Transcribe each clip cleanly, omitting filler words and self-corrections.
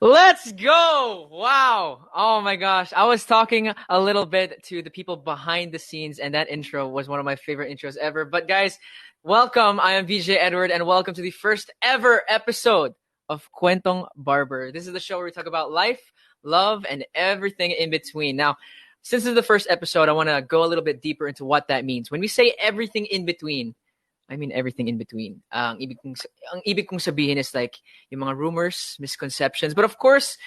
Let's go! Wow. Oh my gosh. I was talking a little bit to the people behind the scenes, and that intro was one of my favorite intros ever. But guys, welcome. I am VJ Edward, and welcome to the first ever episode of Kwentong Barber. This is the show where we talk about life, love, and everything in between. Now, since this is the first episode, I want to go a little bit deeper into what that means. When we say everything in between, I mean everything in between. Ang ibig kong sabihin is like yung mga rumors, misconceptions. But of course,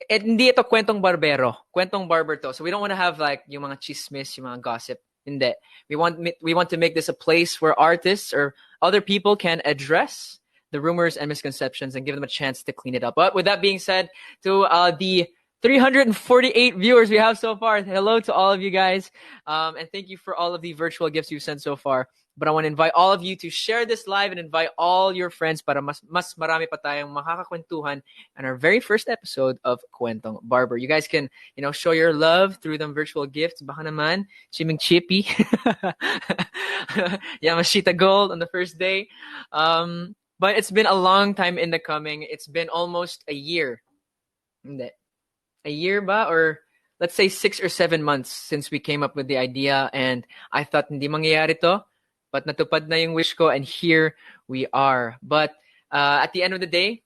hindi ito kwentong barbero. Kwentong barber to. So we don't want to have like yung mga chismis, yung mga gossip. Hindi. We want to make this a place where artists or other people can address the rumors and misconceptions and give them a chance to clean it up. But with that being said, to the 348 viewers we have so far, hello to all of you guys. And thank you for all of the virtual gifts you've sent so far. But I want to invite all of you to share this live and invite all your friends para mas marami pa tayong makakakwentuhan on our very first episode of Kwentong Barber. You guys can, show your love through them virtual gifts. Baka naman, chiming chippy. Yamashita Gold on the first day. But it's been a long time in the coming. It's been almost a year. Hindi. A year ba? Or let's say 6 or 7 months since we came up with the idea, and I thought hindi mangyayari to. But natupad na yung wish ko, and here we are. But at the end of the day,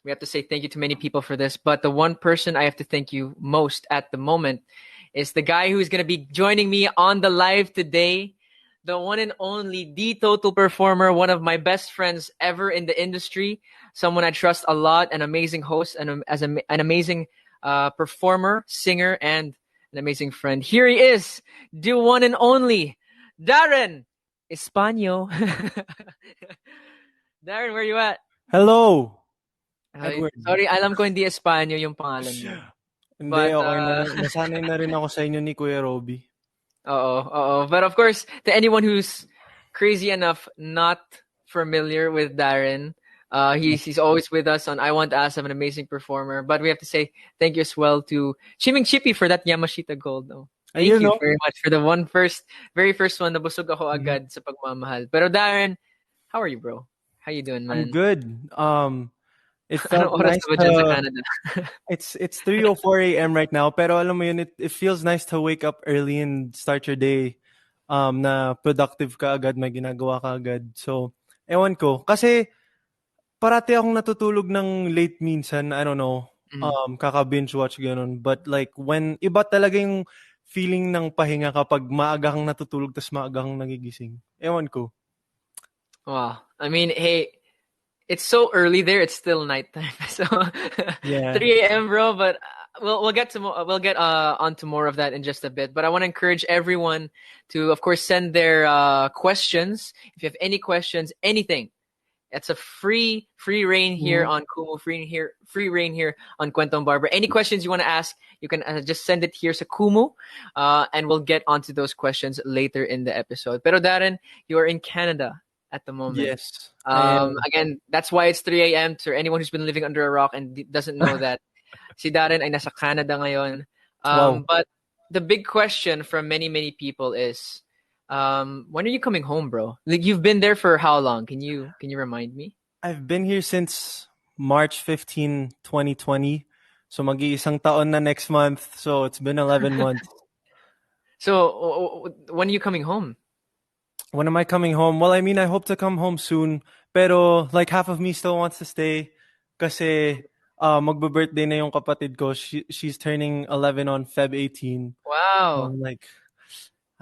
we have to say thank you to many people for this. But the one person I have to thank you most at the moment is the guy who's going to be joining me on the live today. The one and only, the total performer, one of my best friends ever in the industry. Someone I trust a lot, an amazing host, and an amazing performer, singer, and an amazing friend. Here he is, the one and only Darren Espanto. Darren, where you at? Hello, Edward. Sorry, alam ko hindi Espanto yung pangalan mo. Hindi, But, okay na. Nasanay na rin ako sa inyo ni Kuya Robby. Oo. But of course, to anyone who's crazy enough not familiar with Darren, he's always with us on I Want to Ask. I'm an amazing performer. But we have to say thank you as well to Chiming Chippy for that Yamashita Gold. No? Thank you very much for the very first one. Nabusog ako agad sa pagmamahal. Pero Darren, how are you, bro? How you doing, man? I'm good. It felt Anong oras nice na ba dyan sa Canada? it's 3:04 a.m. right now, pero alam mo yun, it feels nice to wake up early and start your day na productive ka agad, may ginagawa ka agad. So, ewan ko. Kasi parati akong natutulog ng late minsan, I don't know, kaka-binge watch ganun. But like, when iba talaga yung feeling ng pahinga kapag maaga kang natutulog tas maaga kang nagigising. Ewan ko. Wow. I mean, hey, it's so early there. It's still nighttime. So Yeah. 3 a.m., bro. But we'll get onto more of that in just a bit. But I want to encourage everyone to, of course, send their questions. If you have any questions, anything, it's a free reign here on Kumu, free reign here on Kwentong Barber. Any questions you want to ask, you can just send it here to Kumu, and we'll get onto those questions later in the episode. Pero Darren, you are in Canada at the moment. Yes. Again, that's why it's 3 a.m. to anyone who's been living under a rock and doesn't know that. Si Darren ay nasa Canada ngayon. Wow. But the big question from many people is, when are you coming home, bro? Like, you've been there for how long? Can you remind me? I've been here since March 15, 2020. So mag-iisang taon na next month. So it's been 11 months. So when are you coming home? When am I coming home? Well, I mean, I hope to come home soon. Pero like half of me still wants to stay kasi magbe-birthday na yung kapatid ko. She's turning 11 on Feb 18. Wow. I'm like,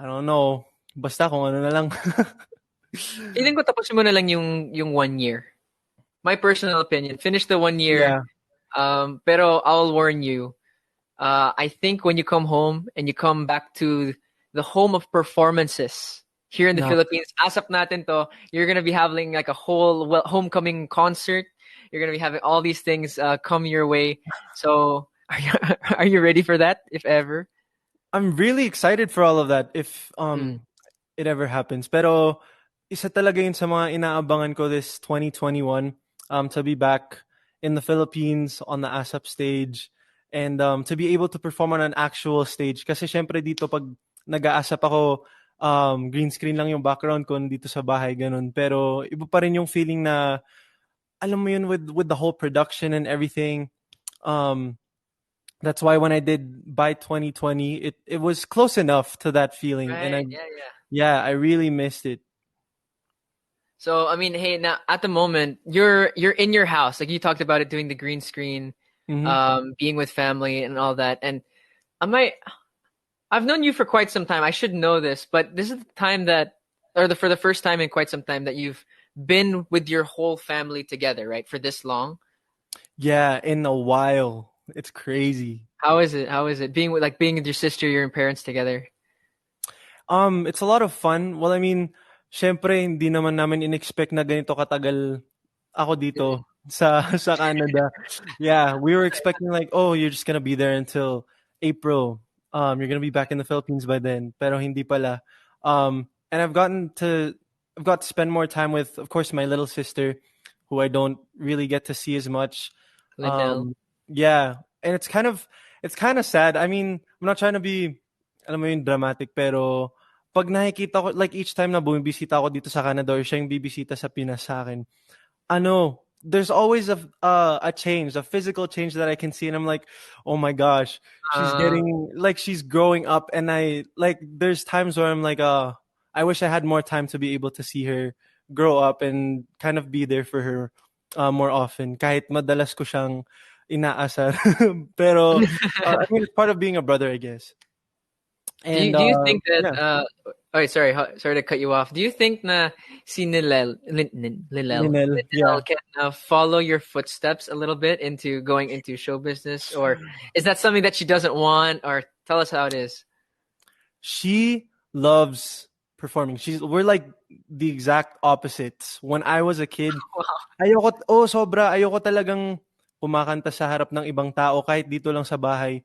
I don't know. Basta kung ano na lang. Feeling ko tapusin mo na lang yung 1 year. My personal opinion. Finish the 1 year. Yeah. Pero I'll warn you. I think when you come home and you come back to the home of performances here in the Philippines, asap natin to, you're gonna be having like a whole homecoming concert. You're gonna be having all these things come your way. So are you ready for that, if ever? I'm really excited for all of that if it ever happens. Pero isa talaga yun sa mga inaabangan ko this 2021, to be back in the Philippines on the ASAP stage and to be able to perform on an actual stage. Kasi syempre dito pag nag-ASAP ako, green screen lang yung background ko dito sa bahay, ganun. Pero iba pa rin yung feeling na, alam mo yun, with the whole production and everything, Um, that's why when I did by 2020, it was close enough to that feeling, and Right. Yeah. Yeah. yeah, I really missed it. So I mean, hey, now at the moment you're in your house, like you talked about it, doing the green screen, Hmm. being with family and all that. And I might, I've known you for quite some time. I should know this, but this is the time that, or the for the first time in quite some time that you've been with your whole family together, right? For this long. Yeah, in a while, it's crazy. How is it? How is it being with like being with your sister, your parents together? It's a lot of fun. Well, I mean, syempre hindi naman namin inexpect na ganito katagal ako dito sa sa Canada. Yeah, we were expecting like, oh, you're just gonna be there until April. You're gonna be back in the Philippines by then. Pero hindi pala. And I've got to spend more time with, of course, my little sister, who I don't really get to see as much. Linnell. Um, yeah, and it's kind of sad. I mean, I'm not trying to be, alam mo yun, dramatic, pero pag nakikita ko, like each time na bumibisita ako dito sa Canada or siya yung bibisita sa Pinas sa akin, there's always a change, a physical change that I can see, and I'm like, oh my gosh, Uh, she's growing up, and I like there's times where I'm like, I wish I had more time to be able to see her grow up and kind of be there for her more often. Kahit madalas ko siyang inaasar, pero I mean it's part of being a brother, I guess. And do you think that yeah, oh wait, sorry, sorry to cut you off. Do you think na si Linel, Lillel yeah. can follow your footsteps a little bit into going into show business, or is that something that she doesn't want? Or tell us how it is. She loves performing. We're like the exact opposites. When I was a kid, sobra, ayoko talagang kumakanta sa harap ng ibang tao kahit dito lang sa bahay.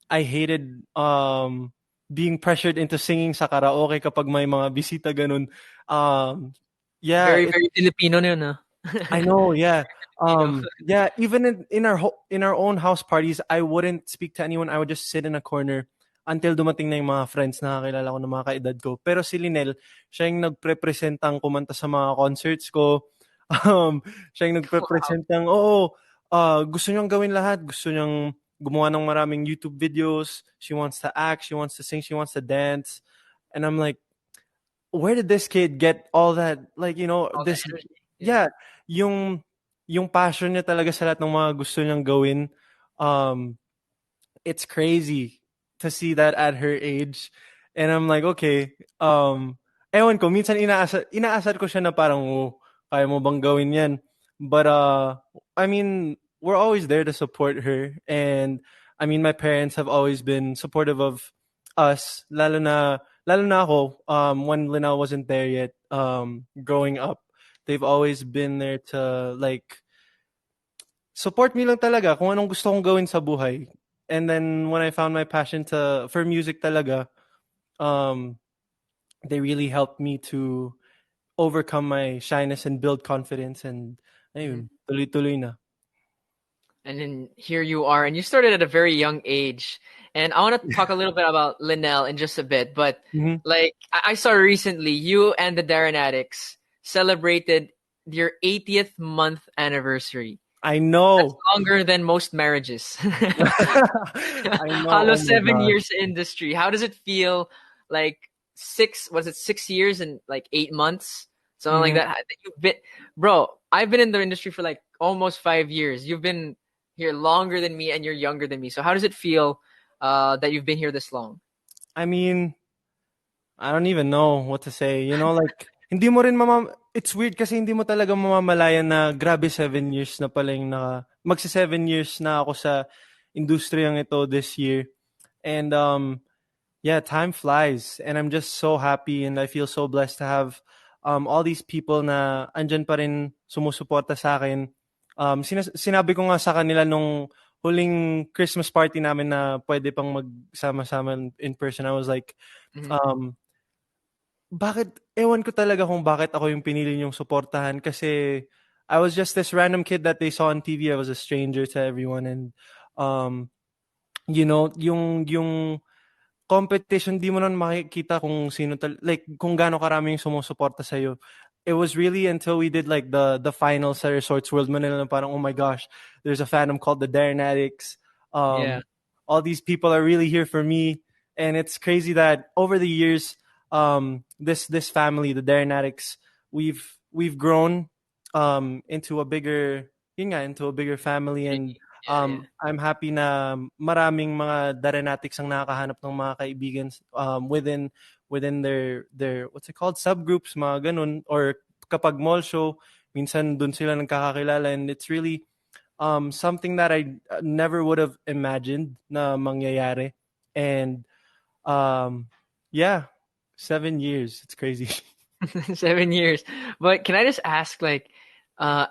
I hated being pressured into singing sa karaoke kapag may mga bisita ganun. Um, yeah, Very, very Filipino yun, no? I know, yeah. Filipino. Yeah, even in our own house parties, I wouldn't speak to anyone. I would just sit in a corner until dumating na yung mga friends na kakilala ko na mga kaedad ko. Pero si Linel, siya yung nagprepresentang kumanta sa mga concerts ko. Um, siya yung Wow. nagprepresentang, gusto niyang gawin lahat. Gusto niyang gumawa ng maraming YouTube videos. She wants to act, she wants to sing, she wants to dance. And I'm like, where did this kid get all that, like, All the this, energy. Yeah. yeah, yung yung passion niya talaga sa lahat ng mga gusto niyang gawin. um it's crazy to see that at her age, and I'm like, okay, ewan ko, minsan inaasar ko siya na parang, oh, kaya mo bang gawin yan, but I mean, we're always there to support her, and I mean, my parents have always been supportive of us, lalo na ako, when Lina wasn't there yet, growing up, they've always been there to, like, support me lang talaga kung anong gusto kong gawin sa buhay. And then when I found my passion to for music talaga, um, they really helped me to overcome my shyness and build confidence, and Mhm. ayun, tuloy-tuloy na. And then here you are, and you started at a very young age. And I want to talk a little bit about Linnell in just a bit, but Mhm. like I saw recently, you and the Darren Addicts celebrated your 80th month anniversary. I That's know. longer than most marriages. I know. Halo Oh my 7 years gosh. industry. How does it feel? Like six? Was it 6 years and like 8 months? Something like Mhm. that. You've been, bro. I've been in the industry for like almost 5 years. You've been here longer than me, and you're younger than me. So how does it feel that you've been here this long? I mean, I don't even know what to say. Like, hindi mo rin it's weird kasi hindi mo talaga mamamalayan na grabe 7 years na pala yung magsa 7 years na ako sa industriyang ito this year. And yeah, time flies, and I'm just so happy, and I feel so blessed to have all these people na andyan pa rin sumusuporta sa akin. Sinabi ko nga sa kanila nung huling Christmas party namin na pwede pang magsama-sama in person. I was like, Mhm. um, ewan ko talaga kung bakit ako yung pinili niyong suportahan, kasi I was just this random kid that they saw on TV. I was a stranger to everyone, and um, yung competition, di mo nun makikita kung sino like kung gaano karami yung sumusuporta sa iyo. it was really until we did like the finals sa Resorts World Manila na parang, oh my gosh, there's a fandom called the Darren Addicts. Yeah. All these people are really here for me, and it's crazy that over the years, this family, the Darren Addicts, we've grown into a bigger yun nga, into a bigger family, and Yeah, yeah. I'm happy na maraming mga Darrenatics ang nakakahanap ng mga kaibigan within their what's it called, subgroups, mga ganun, or kapag mall show minsan dun sila nagkakakilala, and it's really something that I never would have imagined na mangyayari. And yeah, 7 years, it's crazy. 7 years. But can I just ask, like, uh,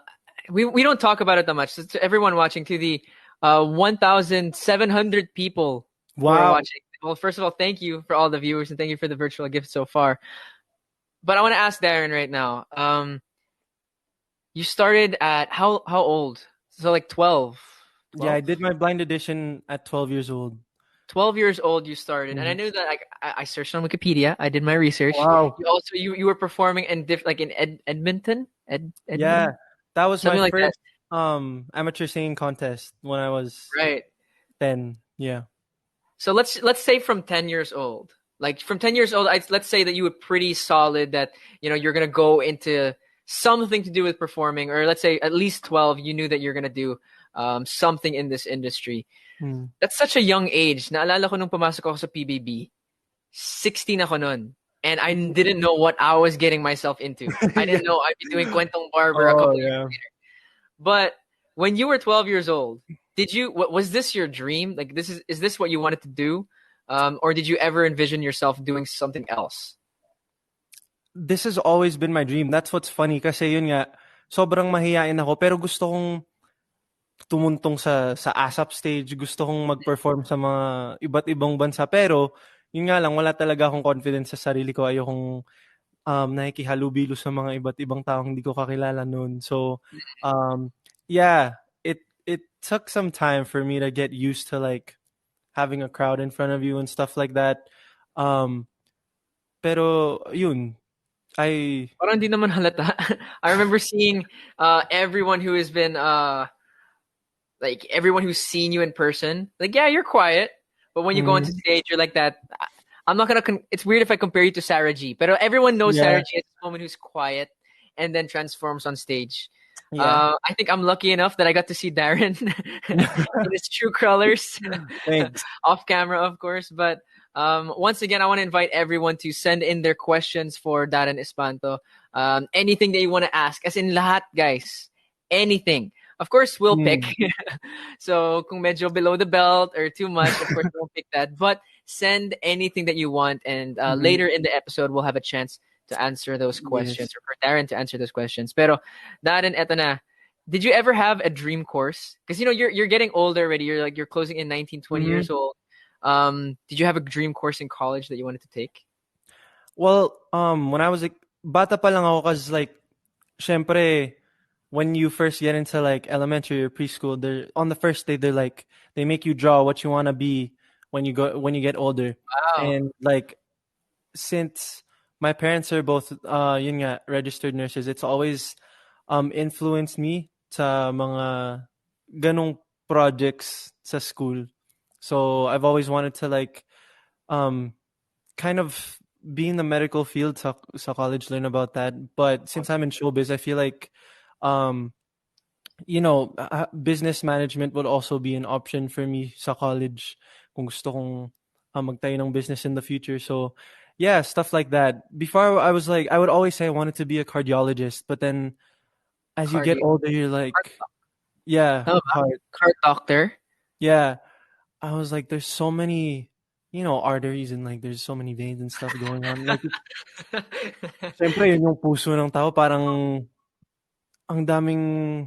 we don't talk about it that much. So to everyone watching, to the 1,700 people who are Wow. watching. Well, first of all, thank you for all the viewers and thank you for the virtual gift so far. But I want to ask Darren right now. You started at how old? So like 12, Yeah, I 12? did my blind audition at 12 years old. 12 years old you started, and I Mhm. knew that, like, I searched on Wikipedia. I did my research. Wow. You also you were performing in like in Edmonton, Yeah, Edmonton, that was my something like that, first amateur singing contest when I was right? 10. Yeah. So let's say from 10 years old. Like from 10 years old, let's say that you were pretty solid that you're gonna go into something to do with performing, or let's say at least 12, you knew that you're gonna do something in this industry. Mm. That's such a young age. Naalala ko nung pumasok ako sa PBB, 16 ako nun. And I didn't know what I was getting myself into. I Yeah. didn't know I'd be doing Kwentong Barber a Oh couple years yeah. later. But when you were 12 years old, was this your dream? Like, is this what you wanted to do? Or did you ever envision yourself doing something else? This has always been my dream. That's what's funny kasi yun nga, sobrang mahiyain ako pero gusto kong tumuntong sa ASAP stage, gusto kong mag-perform sa mga iba't ibang bansa, pero yun nga lang, wala talaga akong confidence sa sarili ko. Ayokong nakikihalubilo sa mga iba't ibang taong hindi ko kakilala noon. So, yeah, it took some time for me to get used to like having a crowd in front of you and stuff like that. Um, pero yun, I Parang hindi naman halata. I remember seeing everyone who has been like everyone who's seen you in person, like, yeah, you're quiet, but when you go on mhm, stage, you're like that. I'm not gonna. It's weird if I compare you to Sarah G, but everyone knows Sarah yeah, G as a woman who's quiet and then transforms on stage. yeah. I think I'm lucky enough that I got to see Darren in his true colors, Thanks. off camera, of course. But once again, I want to invite everyone to send in their questions for Darren Espanto. Anything that you want to ask, as in lahat, guys. Anything. Of course, we'll pick. Mm. So, kung medyo below the belt or too much, of course, we won't pick that. But send anything that you want, and Mhm. later in the episode, we'll have a chance to answer those questions, Yes. or for Darren to answer those questions. Pero, Darren, eto na. Did you ever have a dream course? Because you're getting older already. You're closing in 19, 20 Mhm. years old. Did you have a dream course in college that you wanted to take? Well, when I was like, bata pa lang ako, cause like, syempre, when you first get into like elementary or preschool, they're on the first day, they're like, they make you draw what you want to be when you get older. Wow. And like, since my parents are both yun nga, registered nurses, it's always influenced me sa mga ganong projects sa school. So I've always wanted to like um kind of be in the medical field sa college, learn about that. But since I'm in showbiz, I feel like um business management would also be an option for me sa college kung gusto kong magtayo ng business in the future. So, yeah, stuff like that. Before I was like, I would always say I wanted to be a cardiologist, but then as you get Cardio. older, you're like, yeah, Tama ba? heart. Heart doctor. Yeah, I was like, there's so many, arteries and like there's so many veins and stuff going on. Like, syempre, yun yung puso ng tao. Parang ang daming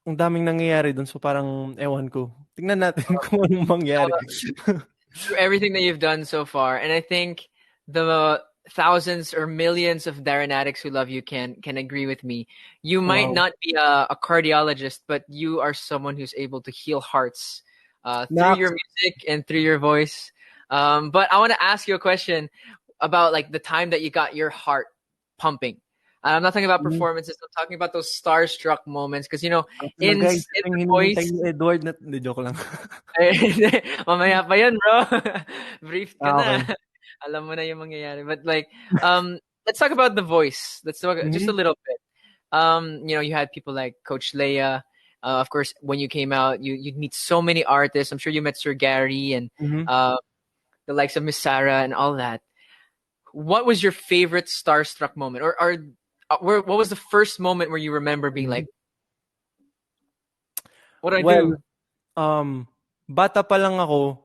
ang daming nangyayari dun. So parang, ewan ko. Tingnan natin kung anong mangyari. Through everything that you've done so far, and I think the thousands or millions of Darren addicts who love you can agree with me. You might Wow. not be a cardiologist, but you are someone who's able to heal hearts through Nak. your music and through your voice. But I want to ask you a question about, like, the time that you got your heart pumping. I'm not talking about Mhm. performances. I'm talking about those starstruck moments. Because Ang in talaga, in isa pa yung The hinihintay Voice, ni Edward na hindi, joke lang. ay, hindi. Mamaya pa yun, bro. Briefed ka na. Okay. Alam mo na yung mangyayari. But like, let's talk about The Voice. Let's talk just a Mhm, little bit. You had people like Coach Leia. Of course, when you came out, you'd meet so many artists. I'm sure you met Sir Gary and mhm, uh, the likes of Miss Sarah and all that. What was your favorite starstruck moment, what was the first moment where you remember being mhm. like, "What do I Well, do?" bata pa lang ako,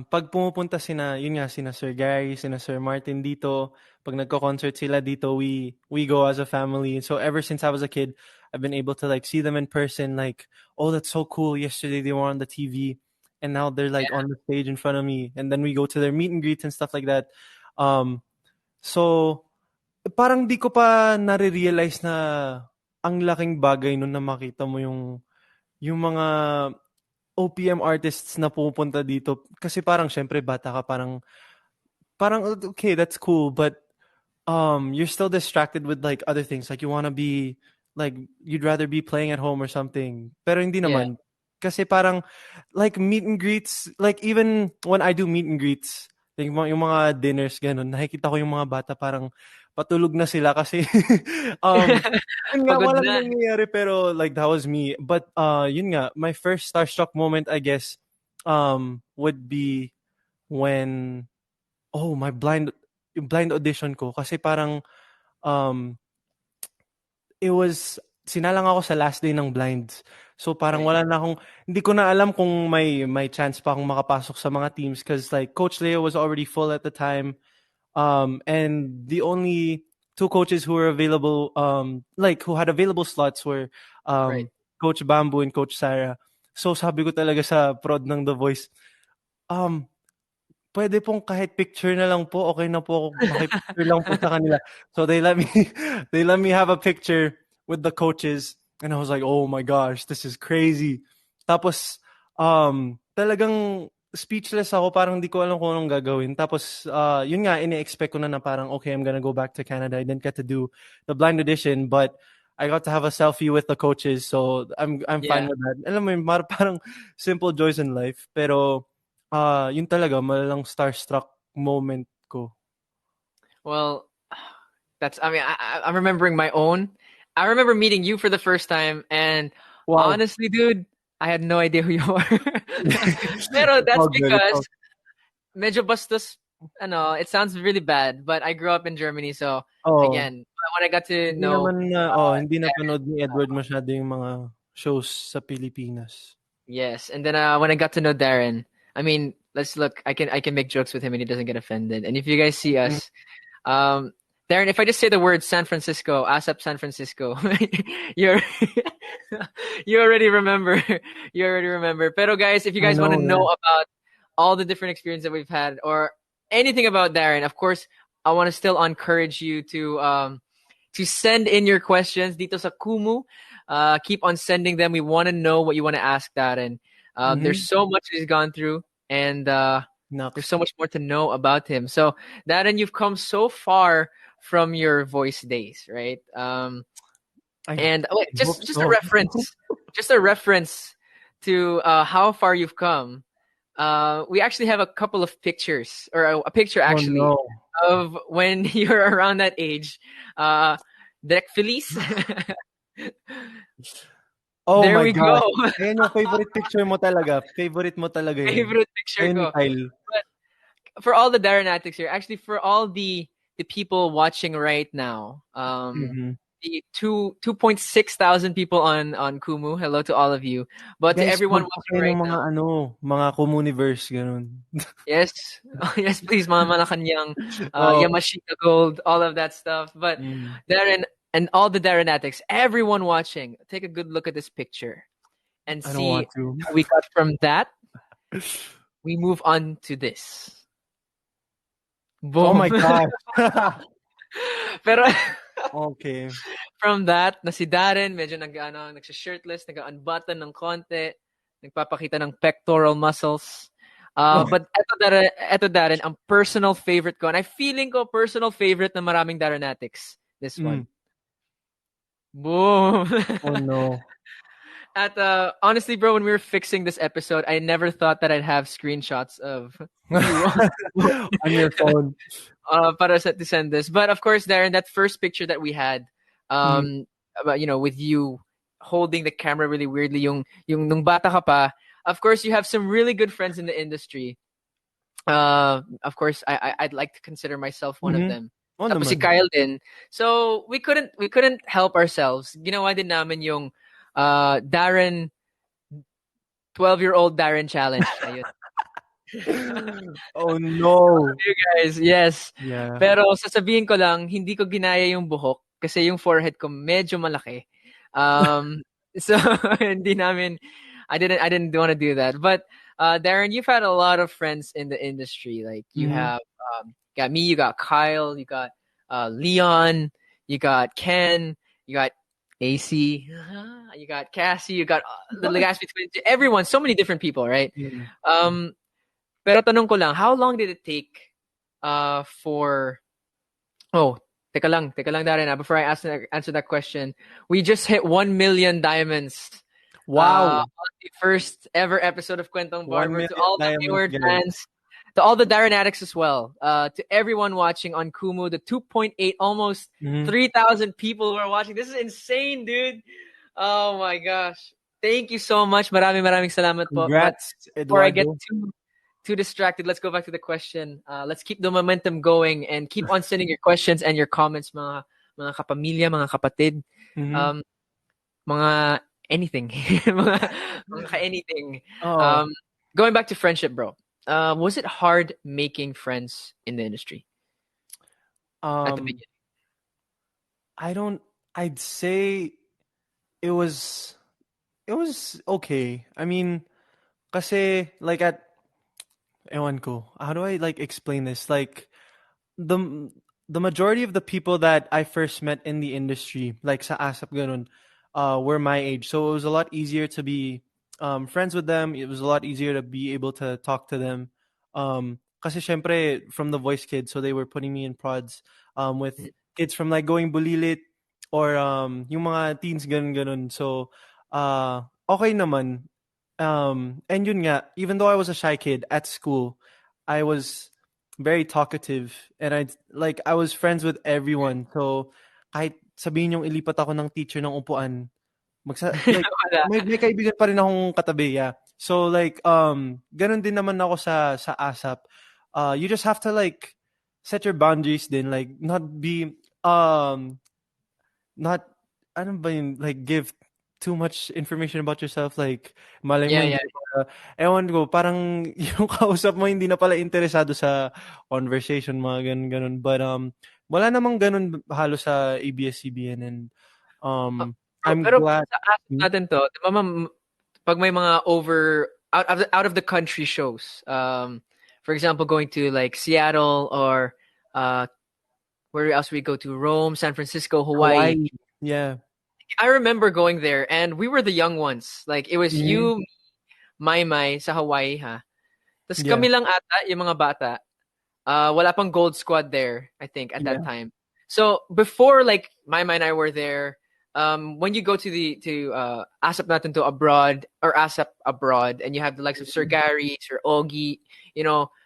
'pag pumupunta yun nga, sina Sir Gary, sina Sir Martin dito, 'pag nagko-concert sila dito, we go as a family. So ever since I was a kid, I've been able to like see them in person. Like, oh, that's so cool. Yesterday they were on the TV, and now they're like on the stage in front of me. And then we go to their meet and greets and stuff like that. So parang di ko pa nare-realize na ang laking bagay nun na makita mo yung mga OPM artists na pumupunta dito. Kasi parang syempre bata ka, parang okay, that's cool, but you're still distracted with like other things, like you want to be like you'd rather be playing at home or something, pero hindi Yeah, naman kasi parang like meet and greets, like even when I do meet and greets, like yung mga dinners ganun, nakikita ko yung mga bata parang patulog na sila kasi um yun nga pagod walang na. nangyayari, pero like that was me. But yun nga, my first starstruck moment, I guess, would be when my blind audition ko, kasi parang um it was sinalang ako sa last day ng blinds. So parang Okay, wala na akong, hindi ko na alam kung may chance pa akong makapasok sa mga teams, because like Coach Leo was already full at the time. And the only two coaches who were available, like who had available slots, were right. Coach Bamboo and Coach Sarah. So sabi ko talaga sa prod ng The Voice, um puwede pong kahit picture na lang po, okey na po ako maki-picture lang po sa kanila. So they let me they let me have a picture with the coaches, and I was like, "Oh my gosh, this is crazy." Tapos, talagang speechless ako, parang di ko alam kung anong gagawin. Tapos, yun nga, ini-expect ko na parang, okay, I'm gonna go back to Canada. I didn't get to do the blind audition, but I got to have a selfie with the coaches, so I'm fine Yeah. with that. Alam mo yun, parang simple joys in life, pero yun talaga malalang starstruck moment ko. Well, I mean, I'm remembering my own. I remember meeting you for the first time, and Wow. honestly, dude, I had no idea who you are. Pero It's that's all good, it's because all medyo bastos, it sounds really bad, but I grew up in Germany, so oo. again, when I got to know Hindi Darren, napanood ni Edward masyado yung mga shows sa Pilipinas. yes, and then when I got to know Darren, I mean, let's look. I can make jokes with him, and he doesn't get offended. And if you guys see Hmm, us, Darren, if I just say the word San Francisco, ASAP San Francisco, you're you already remember. You already remember. Pero guys, if you I guys want to know, know yeah. about all the different experiences that we've had or anything about Darren, of course, I want to still encourage you to send in your questions dito sa Kumu. Keep on sending them. We want to know what you want to ask Darren. There's Mhm. so much he's gone through, and there's Naks. so much more to know about him. So, Darren, you've come so far from your voice days, right? I And wait, I hope just a so. reference, just a reference to how far you've come. We actually have a couple of pictures, or a picture Oh, actually, no. of when you're around that age. Uh, Direk Feliz. Oh There my we gosh. go. Ayan yung favorite picture mo talaga, favorite mo talaga yun. Favorite picture Sa'yo ni ko. Kyle. For all the Daranatics here, actually for all the people watching right now, Mhm. the 2.6 thousand people on Kumu, hello to all of you. But to Guys, everyone mag-po watching kayo ng right mga now, mga Comuniverse, gano'n. yes, yes, please, Mama Malacanang, Oo. Yamashita Gold, all of that stuff. But Hmm. Darren and all the Daranatics, everyone watching, take a good look at this picture and I don't see want to. how we got from that. We move on to this. Oh Boom. my gosh. Pero Okay. from that, na si Darren, medyo nagsa-shirtless, nag-unbutton ng konti, nagpapakita ng pectoral muscles. But eto Darren, ang personal favorite ko, and I feeling ko personal favorite ng maraming Darrenatics, This Mm. one. Boom. Oh no. At honestly, bro, when we were fixing this episode, I never thought that I'd have screenshots of you on On your phone. para sa to send this. But of course, Darren, that first picture that we had, Mm. about, with you holding the camera really weirdly, yung nung bata ka pa. Of course, you have some really good friends in the industry. Of course, I'd like to consider myself one of Mhm. them. Oo Tapos si naman. Kyle din. So we couldn't help ourselves. Ginawa din namin yung Darren 12-year-old Darren challenge. Ayun. Oh no. You guys, yes. Yeah. Pero sasabihin ko lang, hindi ko ginaya yung buhok kasi yung forehead ko medyo malaki. So hindi namin I didn't want to do that. But Darren, you've had a lot of friends in the industry. Like you Mhm. have got me, you got Kyle, you got Leon, you got Ken, you got AC, you got Cassie, you got the Legaspi twins, everyone, so many different people, right? Mm. Um, Pero tanong ko lang, how long did it take for oh, teka lang Darren, before I answer that question. We just hit 1 million diamonds Wow. on the first ever episode of Kwentong 1 Barber. To million all the diamonds, Hayward guys. fans, to all the Darren addicts as well, to everyone watching on Kumu, the 2.8, almost Mhm. 3,000 people who are watching. This is insane, dude. Oh my gosh. Thank you so much. Maraming salamat po. But Congrats, before I get Eduardo. too distracted, let's go back to the question. Let's keep the momentum going and keep on sending your questions and your comments, mga kapamilya, mga kapatid, Mhm. um, mga anything, mga ka-anything. Oo. Um, Going back to friendship, bro. Was it hard making friends in the industry at the Um, beginning? I don't I'd say it was it was okay. I mean, kasi like at ewan ko, how do I like explain this? Like the the majority of the people that I first met in the industry, like sa ASAP ganun, were my age. So it was a lot easier to be friends with them. It was a lot easier to be able to talk to them. Kasi syempre from the voice kids, so they were putting me in prods with kids from like going bulilit or yung mga teens ganun ganun. So okay naman. And yun nga, even though I was a shy kid at school, I was very talkative and I was friends with everyone. So kahit sabihin yung ilipat ako ng teacher ng upuan, like Wala. may kaibigan pa rin akong katabi, yeah. So like ganun din naman ako sa ASAP. You just have to like set your boundaries din, like um not ano ba yun, like give too much information about yourself, like malay mo Yeah, yeah. hindi pala, ewan ko, parang yung kausap mo hindi na pala interesado sa conversation, mga ganun ganun. But wala namang ganun halos sa ABS-CBN, and Uh, um Bro, I'm pero glad. sa ask Hmm? natin to, di ba pag may mga out of the country shows, for example, going to like Seattle or uh, where else we go to? Rome, San Francisco, Hawaii. Hawaii, yeah. I remember going there, and we were the young ones. Like it was Mhm. you, Mai sa Hawaii, ha. Tapos Yeah, kami lang ata yung mga bata. Wala pang gold squad there, I think, at that yeah. time. So before like my and I were there, when you go to ASAP natin to abroad or ASAP abroad, and you have the likes of Sir Gary, Sir Ogie,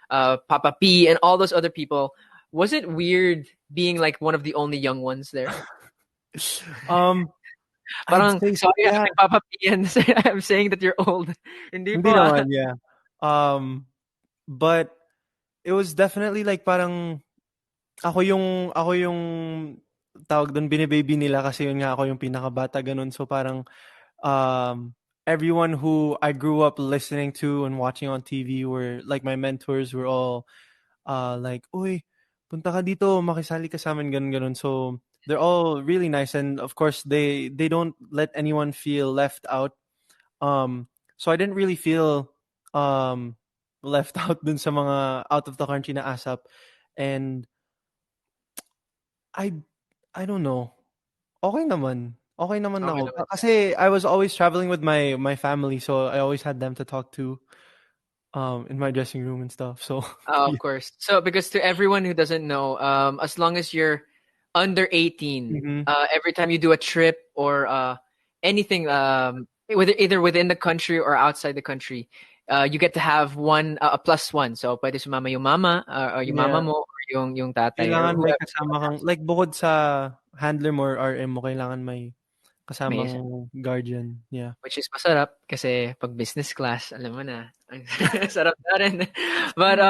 Papa P, and all those other people, was it weird being like one of the only young ones there? um I'd Parang say sorry, yeah. Papa P, and I'm saying that you're old. Hindi Hindi po ah. naman, yeah. But it was definitely like parang ako yung tawag doon, bine-baby nila kasi yun nga ako yung pinakabata ganun. So parang everyone who I grew up listening to and watching on TV were like my mentors, were all like, "Uy, punta ka dito, makisali ka sa amin," ganun ganun. So they're all really nice, and of course they don't let anyone feel left out. So I didn't really feel um left out dun sa mga out of the country na ASAP. And I I don't know. Okay naman. Okay naman Okay ako. naman. Kasi I was always traveling with my family, so I always had them to talk to in my dressing room and stuff. So Of yeah. course. So, because to everyone who doesn't know, as long as you're under 18, Mhm. every time you do a trip or anything, either within the country or outside the country, you get to have one a plus one. So pwede sumama yung mama or yung mama Yeah, mo or yung tatay or kailangan may whoever kasama kang like bukod sa handler mo or RM mo, kailangan may may kasamang isa. guardian. Yeah. Which is masarap kasi pag business class, alam mo na, ang sarap na rin. But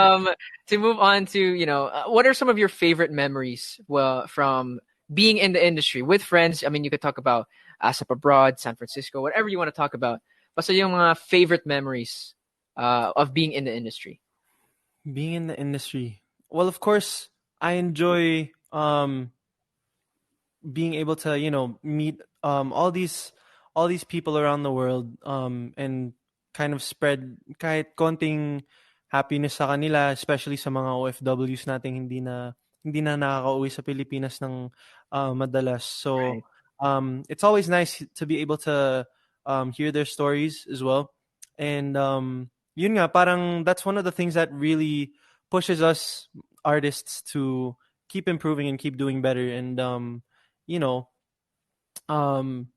to move on to, what are some of your favorite memories, well, from being in the industry with friends? I mean, you could talk about ASAP Abroad, San Francisco, whatever you want to talk about. Basta yung mga favorite memories of being in the industry. Being in the industry. Well, of course, I enjoy being able to meet all these people around the world and kind of spread kahit konting happiness sa kanila, especially sa mga OFWs nating hindi na nakakauwi sa Pilipinas ng madalas. So Right. it's always nice to be able to hear their stories as well. And yun nga, parang that's one of the things that really pushes us artists to keep improving and keep doing better. And you know, um,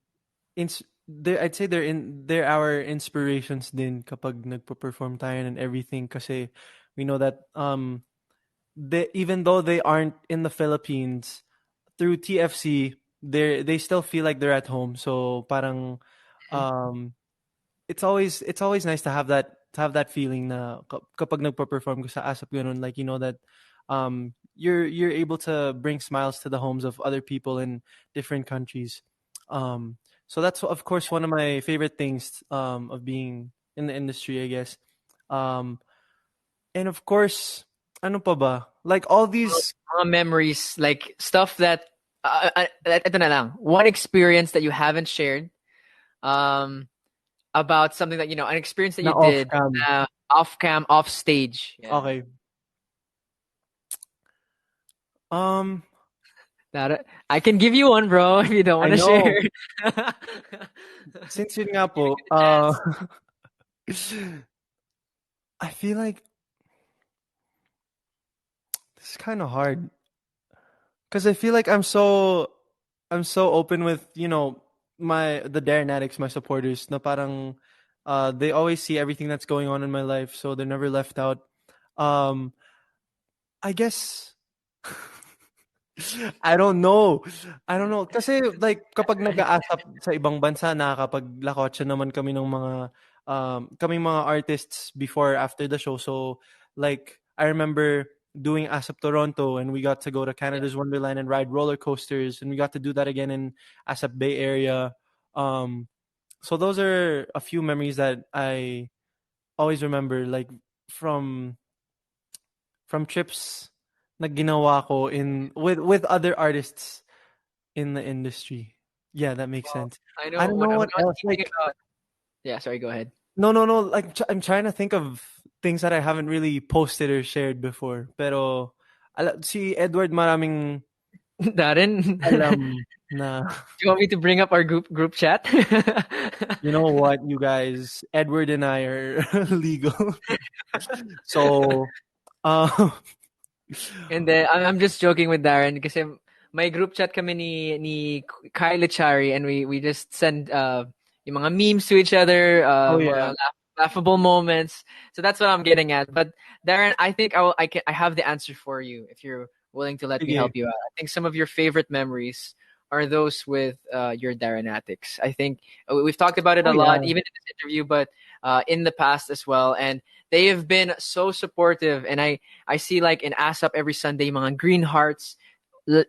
I'd say they're our inspirations din kapag nagpo-perform tayo and everything kasi we know that even though they aren't in the Philippines through TFC, they still feel like they're at home. So parang Mhm. um it's always nice to have that feeling na kapag nagpo-perform ka sa ASAP ganun, like that you're able to bring smiles to the homes of other people in different countries. So that's of course one of my favorite things of being in the industry, I guess. Um and of course, ano pa ba? Like all these. Mga memories, like stuff that, ito na lang, one experience that you haven't shared, um, about something that, an experience that Na you off did, cam. off cam, off stage. Yeah. Okay. Um I can give you one, bro, if you don't I want to know. share. Since yun nga Give po, you the chance. I feel like this is kind of hard because I feel like I'm so open with the Darren addicts, my supporters. Na parang they always see everything that's going on in my life, so they're never left out. Um, I guess I don't know. I don't know. Kasi like kapag nag-aasap sa ibang bansa, nakakapaglakotsa naman kami ng kaming mga artists before after the show. So like I remember doing ASAP Toronto and we got to go to Yeah. Canada's Wonderland and ride roller coasters and we got to do that again in ASAP Bay Area. Um so those are a few memories that I always remember, like from trips na ginawa ko in with other artists in the industry. Yeah, that makes Well, sense. I I know don't when know I what was else. thinking Like, about. Yeah, sorry, go ahead. no, no, no. Like, I'm trying to think of things that I haven't really posted or shared before. Pero, si Edward maraming Darren, do alam na, you want me to bring up our group chat? you know what, you guys, Edward and I are legal. So, uh, And then I'm just joking with Darren kasi may group chat kami ni Kyle Chari, and we just send yung mga memes to each other, oh yeah, mga laughable moments. So that's what I'm getting at. But Darren, I think I have the answer for you if you're willing to let me sige. help you out. I think some of your favorite memories are those with your Darrenatics. I think we've talked about it Oh a yeah, lot, even in this interview, but in the past as well. And they have been so supportive. And I see like in ASAP every Sunday, mga green hearts.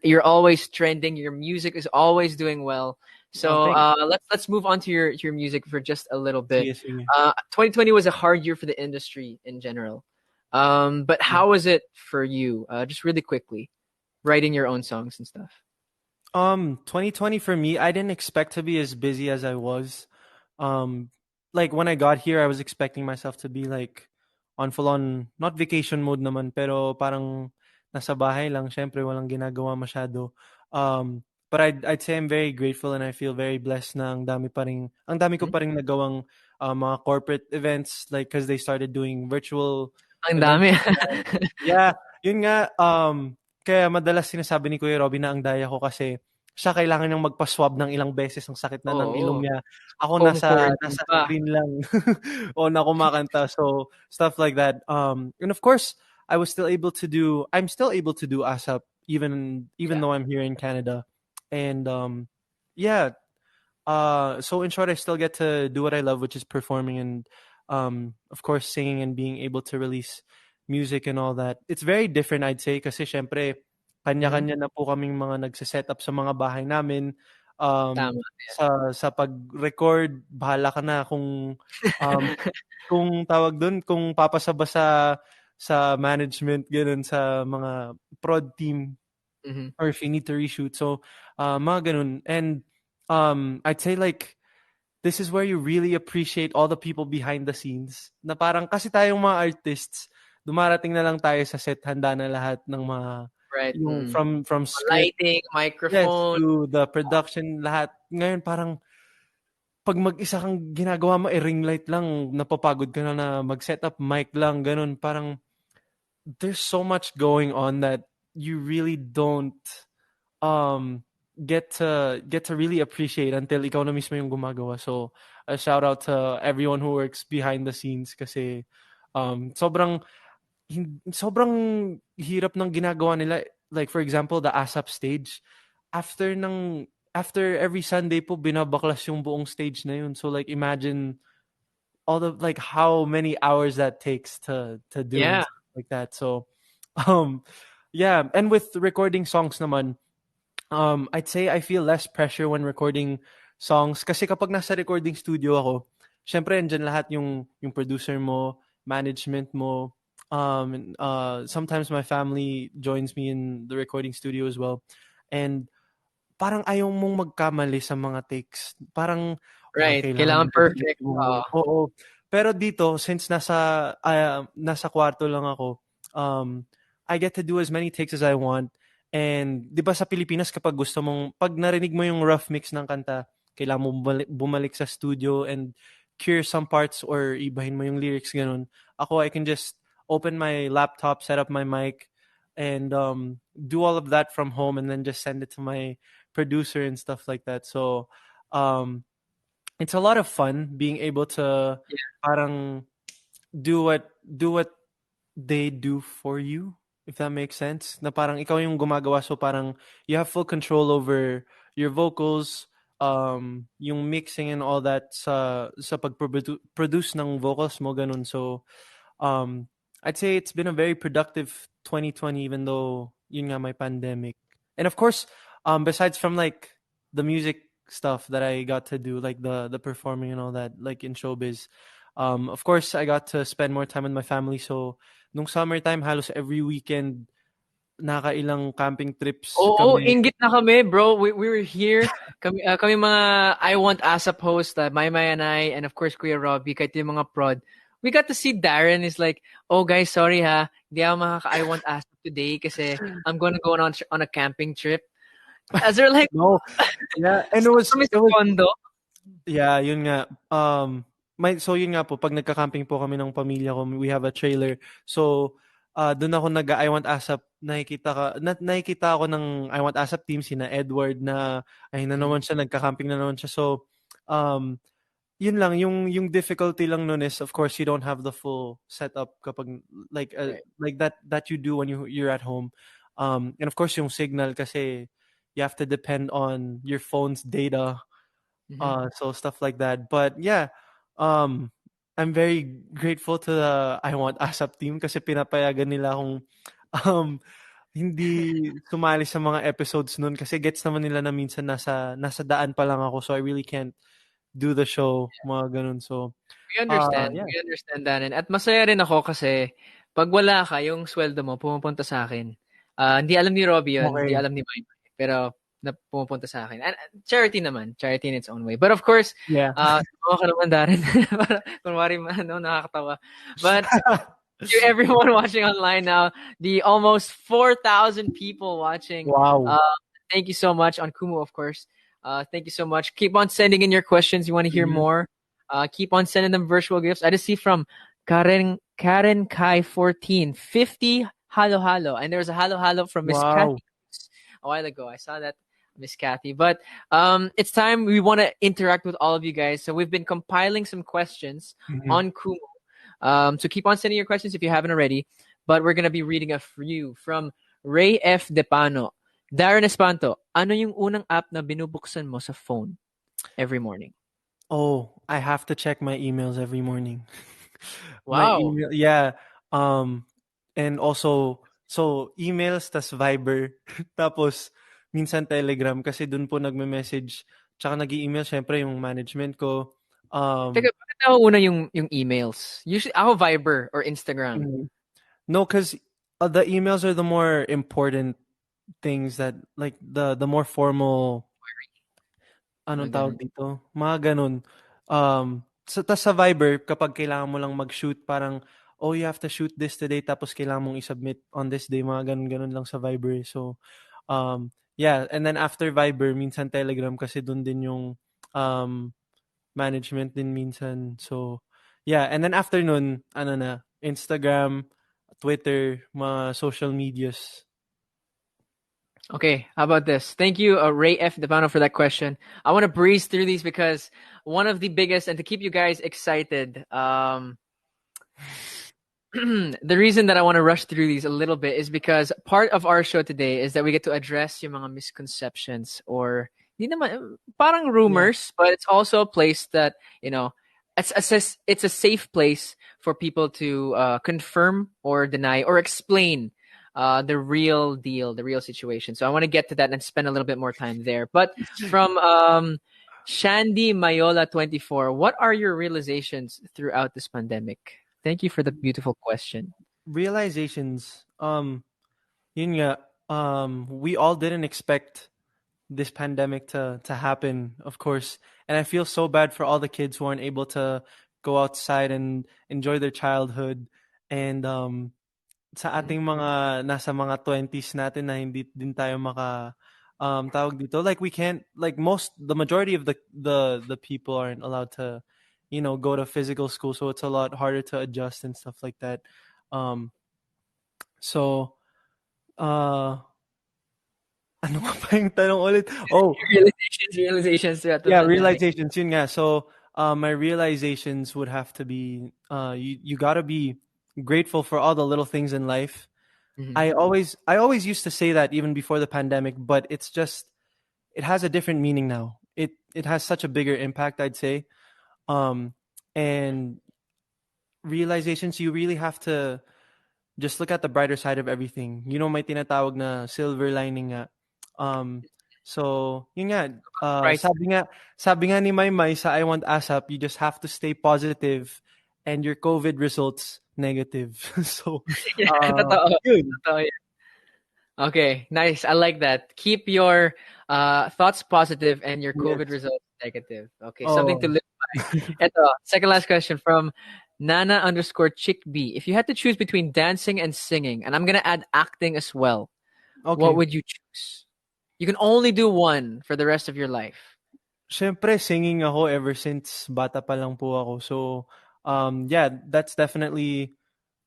You're always trending. Your music is always doing well. oh So thanks. let's move on to your music for just a little bit. Sige, sige. 2020 was a hard year for the industry in general. But how was it for you? Just really quickly, writing your own songs and stuff. 2020 for me, I didn't expect to be as busy as I was. Um, like when I got here, I was expecting myself to be like on full on, not vacation mode naman, pero parang nasa bahay lang, syempre walang ginagawa masyado. But I'd say I'm very grateful and I feel very blessed na ang dami ko Hmm? pa ring nagawang mga corporate events, like because they started doing virtual Ang events. dami. Yeah, yun nga. kaya madalas sinasabi ni Kuya Robby na ang daya ko kasi siya kailangan niyang magpa-swab ng ilang beses ang sakit na ng ilong Oo. niya. Ako Home nasa quarantine nasa pa. screen lang o na kumakanta. So stuff like that. And of course, I'm still able to do ASAP even Yeah. though I'm here in Canada. And yeah, so in short, I still get to do what I love, which is performing and, of course, singing and being able to release music and all that. It's very different, I'd say, kasi syempre, Mhm. kanya-kanya na po kaming mga nagse-set up sa mga bahay namin. Tama. Sa pag-record, bahala ka na um, kung tawag dun, kung papasaba sa management, ganun, sa mga prod team, Mhm. or if you need to reshoot. So, mga ganun. And I'd say like this is where you really appreciate all the people behind the scenes. Na parang kasi tayong mga artists, dumarating na lang tayo sa set, handa na lahat ng mga Right. yung Mm. from script, Lighting, yes, microphone. to the production, lahat. Ngayon parang pag mag-isa kang ginagawa mo, ring light lang, napapagod ka na na mag-set up mic lang, ganun. Parang there's so much going on that you really don't um get to really appreciate until ikaw na mismo yung gumagawa. So a shout out to everyone who works behind the scenes kasi sobrang hirap ng ginagawa nila. Like for example, the ASAP stage. After ng after every Sunday po binabaklas yung buong stage na yun. So like imagine all the like how many hours that takes to do and Yeah. stuff like that. So um yeah, and with recording songs naman, I'd say I feel less pressure when recording songs kasi kapag nasa recording studio ako, syempre andyan lahat yung producer mo, management mo, sometimes my family joins me in the recording studio as well. And parang ayaw mong magkamali sa mga takes. Parang, okay, Right. kailangan Kailangan mag-take perfect. mo. Oo. Pero dito, since nasa kwarto lang ako, I get to do as many takes as I want. And di ba sa Pilipinas, kapag gusto mong, pag narinig mo yung rough mix ng kanta, kailangan mo bumalik sa studio and cure some parts or ibahin mo yung lyrics, ganun. Ako, I can just open my laptop, set up my mic, and do all of that from home and then just send it to my producer and stuff like that. So it's a lot of fun being able to parang do what they do for you, if that makes sense. Na parang ikaw yung gumagawa, so parang you have full control over your vocals, yung mixing and all that sa pag-produce ng vocals mo, ganun. So um, I'd say it's been a very productive 2020, even though yun nga may pandemic. And of course, besides from like the music stuff that I got to do, like the performing and all that, like in showbiz, of course I got to spend more time with my family. So nung summertime, halos every weekend, nakailang camping trips Oo, kami. inggit na kami, bro. We were here. Kami mga I Want ASAP host, Maymay and I, and of course Kuya Robbie, kahit yung mga prod. We got to see Darren is like, oh guys, sorry ha, hindi ako makaka I Want ASAP today kasi I'm gonna go on a camping trip. As they're like, No, yeah, and stop kami it sa was condo. Yeah, yun nga. So yun nga po, pag nagka-camping po kami ng pamilya ko, we have a trailer. So, doon ako I Want ASAP, nakikita ako ng I Want ASAP team, sina Edward na, ay na Mhm. naman siya, nagka-camping na naman siya. So, um, yun lang, yung difficulty lang nun is, of course, you don't have the full setup kapag, Right. like that you do when you're at home. And of course, yung signal kasi, you have to depend on your phone's data, Mhm. so stuff like that. But yeah, um, I'm very grateful to the I Want ASAP team kasi pinapayagan nila akong um, hindi sumali sa mga episodes nun kasi gets naman nila na minsan nasa daan pa lang ako, so I really can't do the show, mga ganun. So, yeah. We understand, Danin. At masaya rin ako kasi pag wala ka, yung sweldo mo pumupunta sa akin. Hindi alam ni Robbie yun, hindi Okay. alam ni Mike. Pero pumupunta sa akin. And charity naman, charity in its own way. But of course, Yeah. sumama ka naman, Darren. Para, kunwari, nakakatawa. But to everyone watching online now, the almost 4,000 people watching. Wow. Uh, Thank you so much on Kumu, of course. Thank you so much. Keep on sending in your questions. You want to hear Mhm. more? Keep on sending them virtual gifts. I just see from Karen Kai 14 50 halo halo, and there was a halo halo from Miss Wow. Kathy a while ago. I saw that, Miss Kathy. But it's time we want to interact with all of you guys. So we've been compiling some questions Mhm. on Kumu. So keep on sending your questions if you haven't already. But we're gonna be reading a few from Ray F. Depano. Darren Espanto, ano yung unang app na binubuksan mo sa phone every morning? Oh, I have to check my emails every morning. My Wow. email, yeah. Um, and also, so emails, tas Viber, tapos minsan Telegram kasi dun po nagme-message. Tsaka nag-i-email syempre yung management ko. Teka, Um, bakit ako una yung emails? Usually, ako Viber or Instagram. mhm. No, because the emails are the more important things that like the more formal. Mga Anong tawag ganun. dito? Mga gano'n. Tas sa Viber kapag kailangan mo lang mag-shoot parang, "Oh, you have to shoot this today," tapos kailangan mong i-submit on this day, mga gano'n-gano'n lang sa Viber. So, yeah, and then after Viber minsan Telegram kasi dun din yung, um, management din minsan. So, yeah, and then after nun ano na, Instagram, Twitter, mga social medias. Okay, how about this? Thank you, Ray F. Devano, for that question. I want to breeze through these because one of the biggest, and to keep you guys excited, the reason that I want to rush through these a little bit is because part of our show today is that we get to address yung mga misconceptions or di naman, parang Yeah. rumors, but it's also a place that, it's a safe place for people to confirm or deny or explain the real deal, the real situation. So I want to get to that and spend a little bit more time there. But from Shandy Mayola 24, what are your realizations throughout this pandemic? Thank you for the beautiful question. Realizations, yun nga, we all didn't expect this pandemic to happen, of course. And I feel so bad for all the kids who aren't able to go outside and enjoy their childhood. And sa Mhm. ating mga nasa mga 20s natin na hindi din tayo tawag dito, like we can't, like the majority of the people aren't allowed to, go to physical school, so it's a lot harder to adjust and stuff like that. Um, so, uh, ano nga ba yung tanong ulit? Oh, Realizations throughout the yeah, pandemic. realizations. Yun nga. So, my realizations would have to be, you gotta be grateful for all the little things in life. Mhm. I always used to say that even before the pandemic, but it's just, it has a different meaning now. It has such a bigger impact, I'd say. Um, and realizations, you really have to just look at the brighter side of everything. May tinatawag na silver lining nga. Um, so, yun nga, Right. sabi nga ni Maymay sa I Want ASAP, you just have to stay positive and your COVID results negative. So, Yeah, totoo. yun. Totoo yan. Okay, nice. I like that. Keep your thoughts positive and your COVID Yes. results negative. Okay, something to Oh, live by. Ito, second last question from Nana underscore Chick B. If you had to choose between dancing and singing, and I'm gonna add acting as well, what okay. would you choose? You can only do one for the rest of your life. Siyempre, singing ako ever since bata pa lang po ako. So, yeah, that's definitely,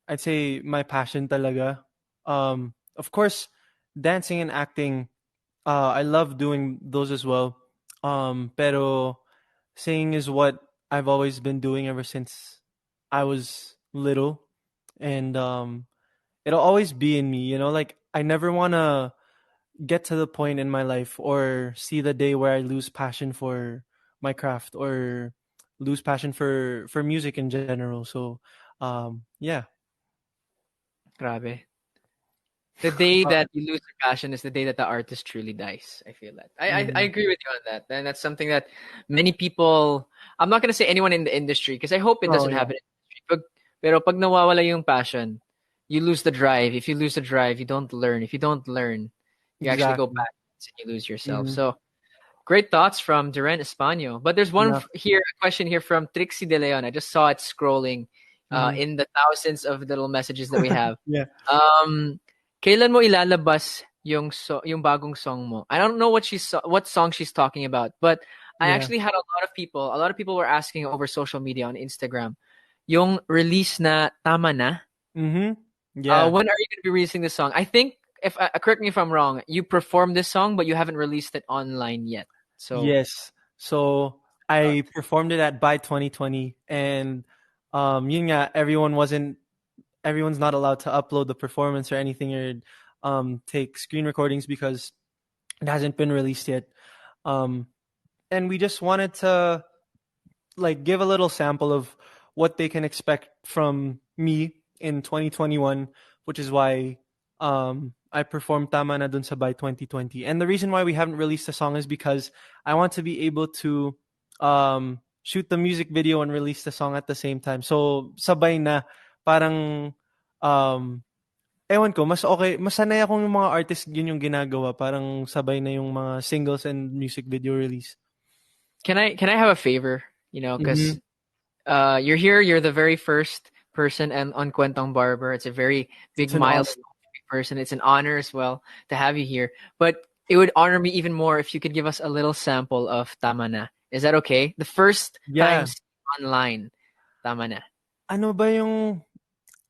I'd say, my passion talaga. Of course, dancing and acting, I love doing those as well. Pero singing is what I've always been doing ever since I was little, and it'll always be in me. Like I never wanna get to the point in my life or see the day where I lose passion for my craft or lose passion for music in general. So, yeah. Grabe. The day that you lose your passion is the day that the artist truly dies. I feel that. I Mhm. agree with you on that. And that's something that many people, I'm not going to say anyone in the industry, because I hope it Oh doesn't yeah, happen in the industry. Pero pag nawawala yung passion, you lose the drive. If you lose the drive, you don't learn. If you don't learn, you actually go exactly. backwards and you lose yourself. Hmm. So great thoughts from Darren Espanto. But there's Yeah. here, a question here from Trixie De Leon. I just saw it scrolling Hmm. in the thousands of little messages that we have. Yeah. Um, Kailan mo ilalabas yung bagong song mo? I don't know what song she's talking about, but I Yeah. actually had a lot of people were asking over social media on Instagram, yung release na Tama Na. Hmm. Yeah. When are you going to be releasing this song? I think, if correct me if I'm wrong, you performed this song, but you haven't released it online yet. So, Yes. So I performed it at By 2020, and yun nga, everyone's not allowed to upload the performance or anything, or take screen recordings because it hasn't been released yet. Um and we just wanted to like give a little sample of what they can expect from me in 2021, which is why I performed Tama Na dun sa by 2020. And the reason why we haven't released the song is because I want to be able to shoot the music video and release the song at the same time. So sabay na, parang um ewan ko, mas okay, mas sanay akong yung mga artist yun yung ginagawa, parang sabay na yung mga singles and music video release. can I have a favor? Because Mhm. you're here. You're the very first person and on Kwentong Barber. It's a very big It's an honor. milestone person. It's an honor as well to have you here. But it would honor me even more if you could give us a little sample of Tama Na. Is that okay? The first time Yeah. seen online, Tama Na. Ano ba yung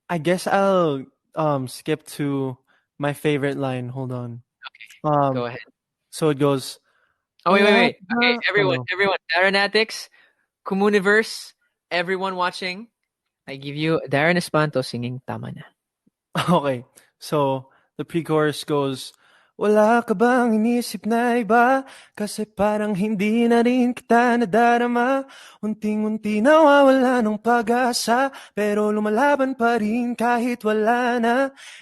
I guess I'll skip to my favorite line. Hold on. Go Um ahead. so it goes, Oh, wait, wait, wala wait. Okay, ka everyone, ano. everyone. Darren Attics, Communiverse, everyone watching. I give you Darren Espanto singing Tama Na. Okay. So the pre-chorus goes, wala ka bang inisip na iba? Kasi parang hindi na rin kita nadarama. Unting-unti nawawala ng pag-asa, pero lumalaban pa rin kahit wala na.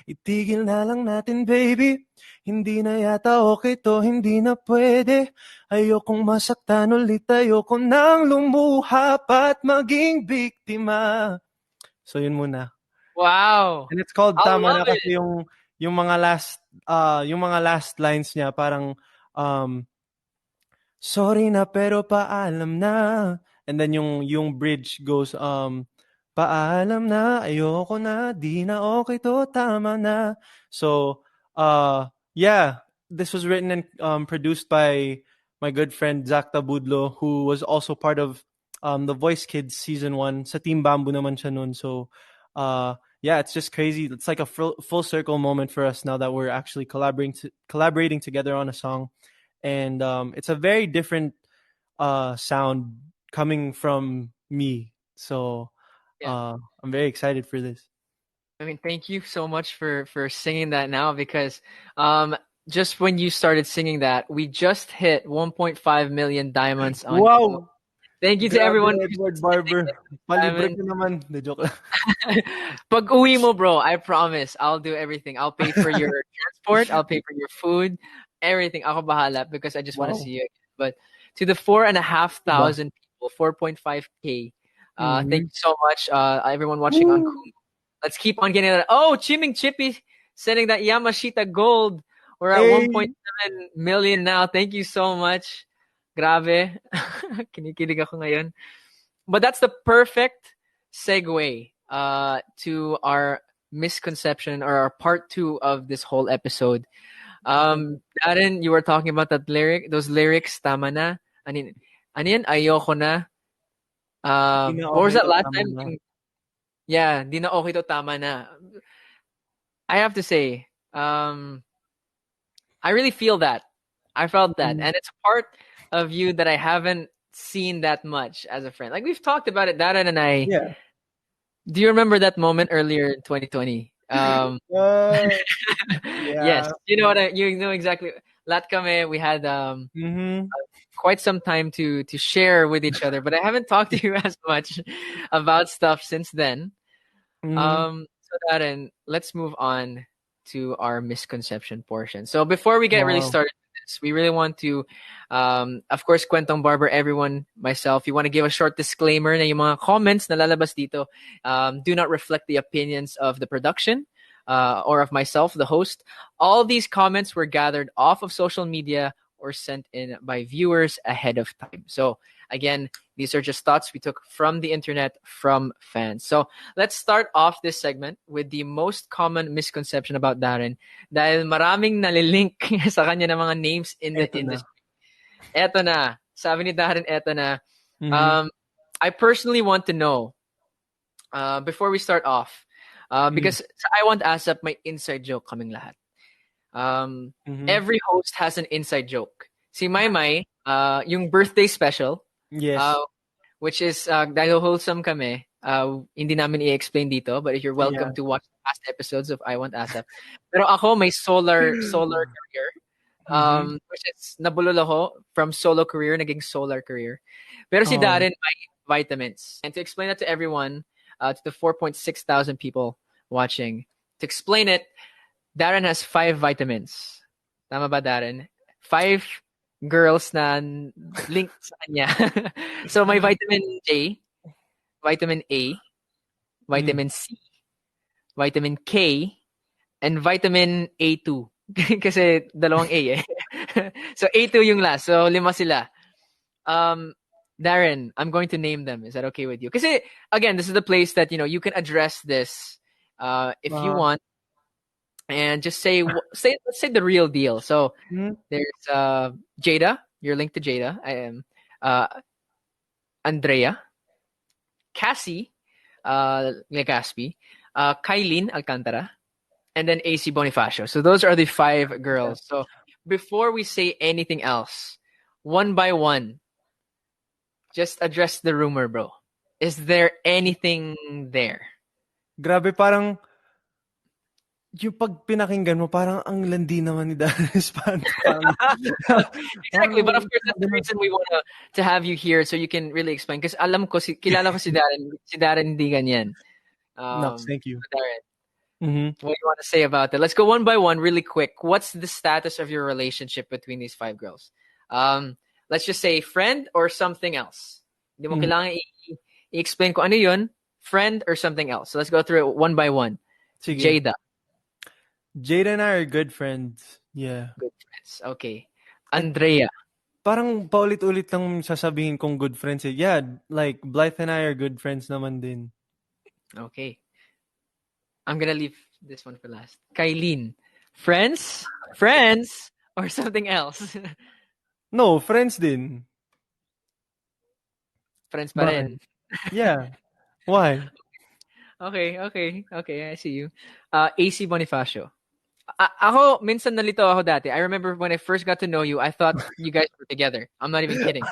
Itigil na lang natin, baby. Hindi na yata okay to, hindi na pwede. Ayokong masaktan ulit, ayoko nang lumuha pa't maging biktima. So yun muna. Wow. And it's called I Tama love Na it. kasi yung mga last lines niya parang um sorry na pero paalam na. And then yung bridge goes paalam na, ayoko na, di na okay to, tama na. So yeah, this was written and produced by my good friend Zach Tabudlo, who was also part of The Voice Kids season 1. Sa Team Bamboo naman siya nun. So yeah, it's just crazy. It's like a full circle moment for us now that we're actually collaborating together on a song. And it's a very different sound coming from me. So Yeah. I'm very excited for this. I mean, thank you so much for singing that now because um just when you started singing that, we just hit 1.5 million diamonds on YouTube. Wow! Thank you to Grabe, everyone who's Edward sending Barber. Palibre diamonds. ko naman. De, joke lang. Pag uwi mo, bro, I promise, I'll do everything. I'll pay for your transport, I'll pay for your food, everything. Ako bahala because I just want to Wow. see you again. But to the four and a half Diba? thousand people, 4.5K, thank Mhm. you so much, everyone watching on Woo! Kumu. Let's keep on getting that. Oh, Chiming Chippy sending that Yamashita gold. We're at Hey! 1.7 million now. Thank you so much. Grabe. Kinikilig ako ngayon. But that's the perfect segue to our misconception or our part two of this whole episode. Darren, you were talking about those lyrics, tama na. Ano yan? Ayoko na. Di na What was okay that to, last tama time? na. Yeah, di na okay to, tama na. I have to say, I really feel that. I felt that. Mhm. And it's a part of you that I haven't seen that much as a friend. Like we've talked about it, Darren and I. Yeah. Do you remember that moment earlier in 2020? Uh, yeah. Yes, you know exactly. Lat kami, we had Mhm. quite some time to share with each other, but I haven't talked to you as much about stuff since then. Mhm. So that and let's move on to our misconception portion. So before we get really Wow. started with this, we really want to, of course, Kwentong Barber, everyone, myself, you want to give a short disclaimer na yung mga comments na lalabas dito do not reflect the opinions of the production or of myself, the host. All these comments were gathered off of social media or sent in by viewers ahead of time. So again, these are just thoughts we took from the internet from fans. So let's start off this segment with the most common misconception about Darren dahil maraming nalilink sa kanya ng mga names in the Eto na. industry. Eto na. Sabi ni Darren, eto na. Mhm. Um, I personally want to know, before we start off, Mm. Because sa I Want ASAP, may inside joke kaming lahat. Mhm. Every host has an inside joke. Si Maymay, yung birthday special, uh, Yes. which is dahil wholesome kami, hindi namin i-explain dito, but you're welcome Yeah. to watch past episodes of I Want ASAP. Pero ako may solar career, Mhm. which is nabulol ako from solo career, naging solar career. Pero si Oh. Darren may vitamins. And to explain that to everyone, to the 4.6 thousand people watching, to explain it, Darren has 5 vitamins. Tama ba, Darren? 5 girls na linked sa kanya. So may vitamin J, vitamin A, Mm. vitamin C, vitamin K, and vitamin A2. Kasi dalawang A eh. So A2 yung last. So 5 sila. Um, Darren, I'm going to name them. Is that okay with you? Kasi again, this is the place that you can address this if you Uh, want, and just say let's say the real deal. So mm. there's Jada. You're linked to Jada. I am uh, Andrea, Cassie, Legaspi, Kylene Alcantara, and then AC Bonifacio. So those are the 5 girls. Yes. So before we say anything else, one by one, just address the rumor, bro. Is there anything there? Grabe, parang yung 'pag pinakinggan mo parang ang landi naman ni Darren Espanto, parang Exactly, but of parang course that's sabi the ng reason we want to have you here so you can really explain. Because alam ko kilala ko si Darren hindi ganyan. Naks, thank you. Darren, Mhm. what do you want to say about that? Let's go one by one, really quick. What's the status of your relationship between these 5 girls? Let's just say friend or something else. Hindi mo Mhm. kailangan i-explain ko ano yun, friend or something else. So let's go through it one by one. Sige. Jada, Jada and I are good friends. Yeah. good friends. Okay. And Andrea, parang paulit-ulit lang sasabihin kong good friends, eh. Yeah, like Blythe and I are good friends naman din. okay. I'm gonna leave this one for last. Kylene, friends, friends, or something else. No, friends din. Friends pa Bakit? rin. Yeah. Why? Okay. I see you. AC Bonifacio. Ako, minsan nalito ako dati. I remember when I first got to know you, I thought you guys were together. I'm not even kidding.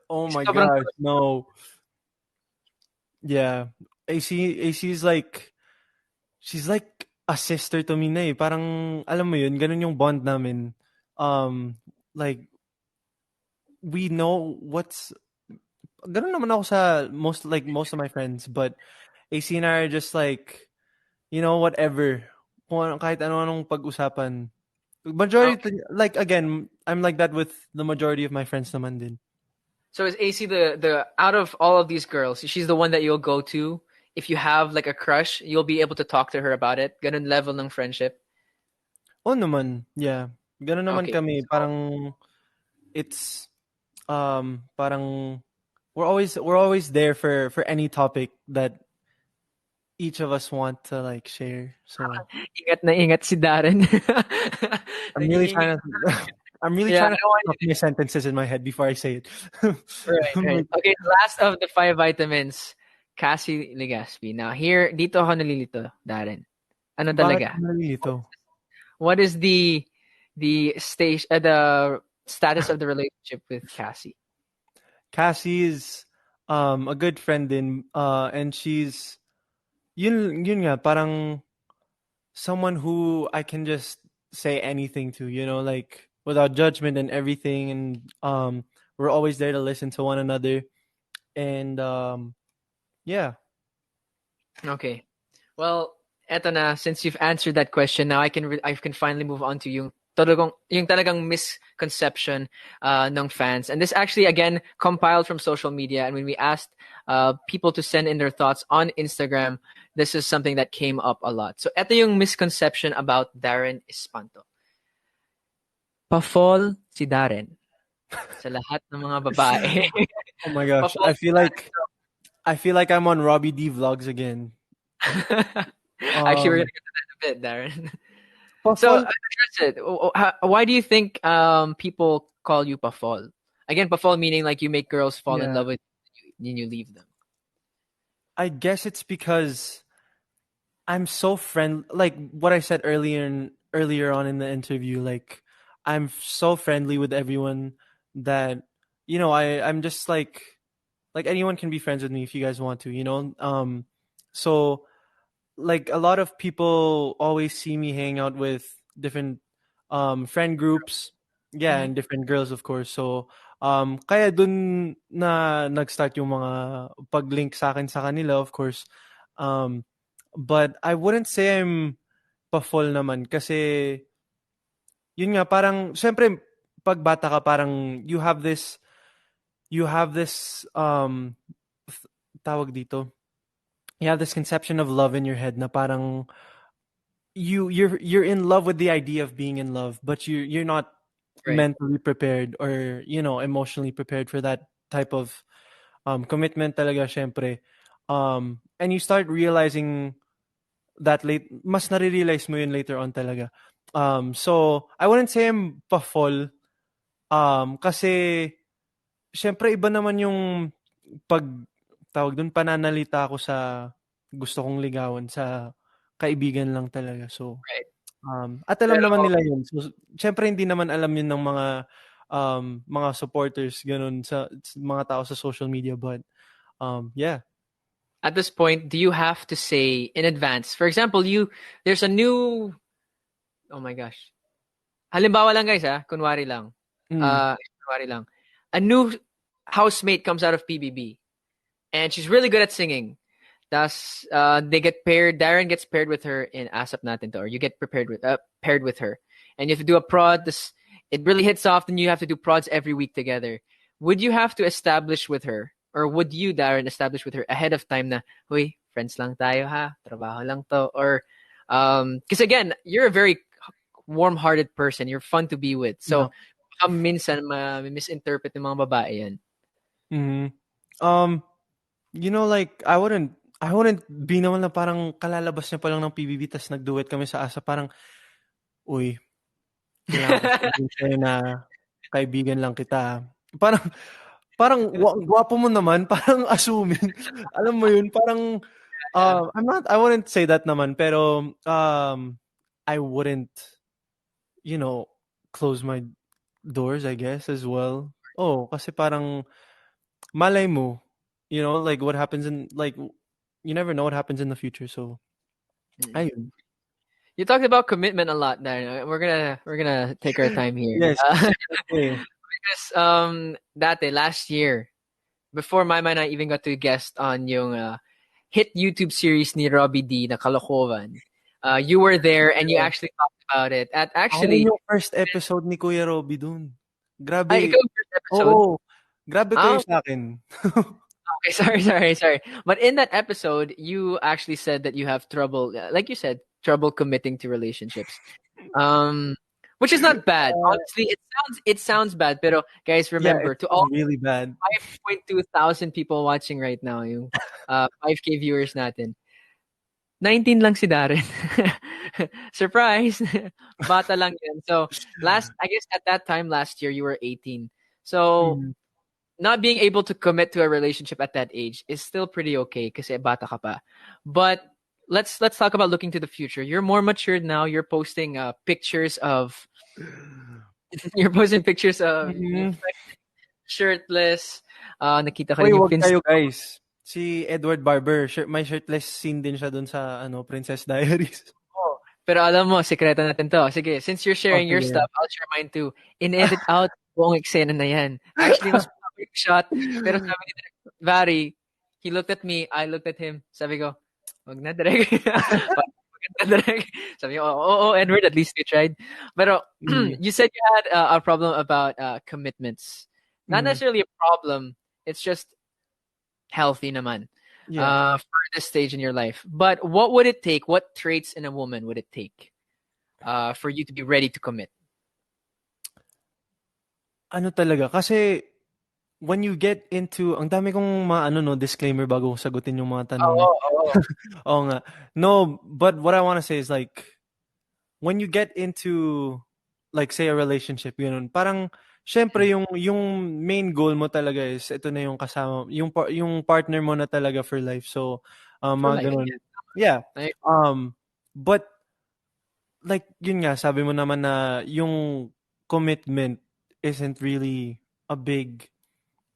Oh my Sobrang gosh, no. Yeah. AC is like, she's like a sister to me na eh. Parang, alam mo yun, ganun yung bond namin. Um, like, we know what's, ganun naman ako sa most of my friends, but AC and I are just like, whatever. Kahit ano-anong pag-usapan. Okay. Majority, like, again, I'm like that with the majority of my friends naman din. So is AC the out of all of these girls, she's the one that you'll go to if you have like a crush, you'll be able to talk to her about it. Ganun level ng friendship. Oo naman, yeah. Gano'n naman Okay. kami, So parang it's, parang we're always there for any topic that each of us want to, like, share. So, ingat na ingat si Darren. I'm really Nag-iingat. trying to I'm really Yeah, I trying to don't want think of my sentences in my head before I say it. right. Like, Okay, last of the 5 vitamins, Cassie Legaspi. Now here, dito ako nalilito, Darren. Ano bakit talaga? ka nalilito? What is the stage the status of the relationship with Cassie? Cassie is, a good friend din, and she's yun nga, parang someone who I can just say anything to, like without judgment and everything. And we're always there to listen to one another. And yeah. Okay. Well, eto na, since you've answered that question, now I can finally move on to yung talagang misconception ng fans. And this actually again compiled from social media, and when we asked people to send in their thoughts on Instagram, this is something that came up a lot. So eto yung misconception about Darren Espanto. Pa-fall si Darren sa lahat ng mga babae. Oh my gosh. Pa-fall I si feel like I feel like I'm on Robbie D vlogs again. Darren. Actually, we're Um gonna get to that in a bit, Darren. So Pafol, address it. Why do you think people call you pa-fall? Again, pa-fall meaning like you make girls fall in yeah. love with you and you leave them. I guess it's because I'm so like what I said earlier on in the interview, like I'm so friendly with everyone that I'm just like anyone can be friends with me if you guys want to, so like a lot of people always see me hang out with different friend groups, yeah, Mm-hmm. and different girls of course. So kaya dun na nag-start yung mga pag-link sa akin sa kanila, of course. um but I wouldn't say I'm pa-fall naman kasi yun nga parang syempre pag bata ka parang you have this tawag dito, you have this conception of love in your head na parang you're in love with the idea of being in love, but you're not Right. mentally prepared or emotionally prepared for that type of commitment talaga syempre. And you start realizing that mas nare-realize mo yun later on talaga. So I wouldn't say I'm pa-fall kasi syempre iba naman yung pag tawag dun pananalita ko sa gusto kong ligawan sa kaibigan lang talaga. So Right. at alam Pero naman nila yun. So, siyempre hindi naman alam yun ng mga supporters gano'n sa mga tao sa social media, but yeah. at this point, do you have to say in advance? For example, there's a new, oh my gosh. Halimbawa lang guys, kunwari lang. Mm. Kunwari lang. A new housemate comes out of PBB and she's really good at singing. Thus, they get paired. Darren gets paired with her in ASAP natin to, or you get paired with her, and you have to do a prod. It really hits off. Then you have to do prods every week together. Would you have to establish with her, or would you, Darren, establish with her ahead of time na, "Huy, friends lang tayo ha, trabaho lang to," or, because again, you're a very warm-hearted person. You're fun to be with. Yeah. So, baka minsan misinterpret ng mga babae yan. Mhm. Um, like I wouldn't be naman na parang kalalabas niya pa lang ng PBB tas nag-duet kami sa ASA parang, "Uy, kailangan ko sabihin sa'yo na kaibigan lang kita." Parang parang gwapo mo naman, parang assuming. Alam mo yun, parang I wouldn't say that naman, pero I wouldn't, you know, close my doors, I guess, as well. Oh, kasi parang malay mo, like what happens you never know what happens in the future. So, Mm. ayun. You talked about commitment a lot, Darren. We're gonna take our time here. Yes, okay. Because dati last year, before my man I even got to guest on yung hit YouTube series ni Robbie D na Kalokohan. You were there and you actually talked about it. At Ako rin actually, yung first episode ni Kuya Robby dun. ay Grabe. ikaw yung first episode. Oo. Grabe kayo Um, sa'kin. okay, sorry. But in that episode, you actually said that you have trouble, like you said, trouble committing to relationships. Um, which is not bad. Honestly, it sounds bad. Pero guys, Yeah, remember it's to all really bad. 5.2 thousand people watching right now, yung 5K viewers natin. 19 lang si Darren. Surprise! Bata lang yan. So, I guess at that time last year, you were 18. So, Mhm. not being able to commit to a relationship at that age is still pretty okay kasi bata ka pa. But let's talk about looking to the future. You're more matured now. You're posting pictures of you're posting pictures of Mhm. shirtless. Nakita ka Uy, rin yung wag pins. kayo guys. Si Edward Barber, may shirtless scene din siya dun sa Princess Diaries. Oh, pero alam mo, sekreto natin to. Sige, since you're Oh, sharing your sige. stuff, I'll share mine too. In-edit out buong eksena na yan. Actually, mas perfect shot. Pero sabi ni Direk Vary, he looked at me, I looked at him. Sabi ko, wag na, Direk. Parang, wag na, Direk. Sabi ko, oh, Edward, at least you tried. Pero Mm, you said you had a problem about commitments. Not mm. necessarily a problem. It's just healthy naman Yeah. for this stage in your life. But what would it take? What traits in a woman would it take for you to be ready to commit? Ano talaga, kasi when you get into, ang dami kong no, disclaimer bago ko sagutin yung mga tanong mo. Oo, oo. Oo nga. No, but what I want to say is like, when you get into, like, say, a relationship, yun, parang, syempre, yung main goal mo talaga is, ito na yung kasama, yung partner mo na talaga for life. So, For mga life. ganun. Yeah. Yeah. Like, But like yun nga, sabi mo naman na yung commitment isn't really a big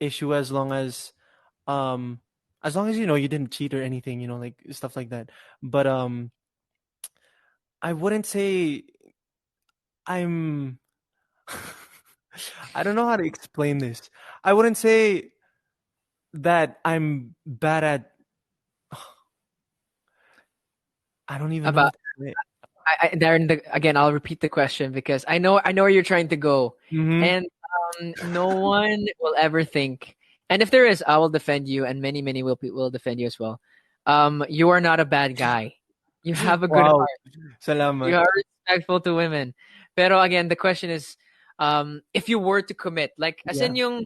issue um as long as you know you didn't cheat or anything, you know, like stuff like that. But I wouldn't say I'm I don't know how to explain this. I wouldn't say that I'm bad at I don't even know about what to say. Darren, again, I'll repeat the question because I know where you're trying to go, Mhm. and no one will ever think. And if there is, I will defend you, and many will defend you as well. You are not a bad guy. You have a good Wow. heart. You Salamat. are respectful to women. Pero again, the question is, if you were to commit, like as in Yeah. yung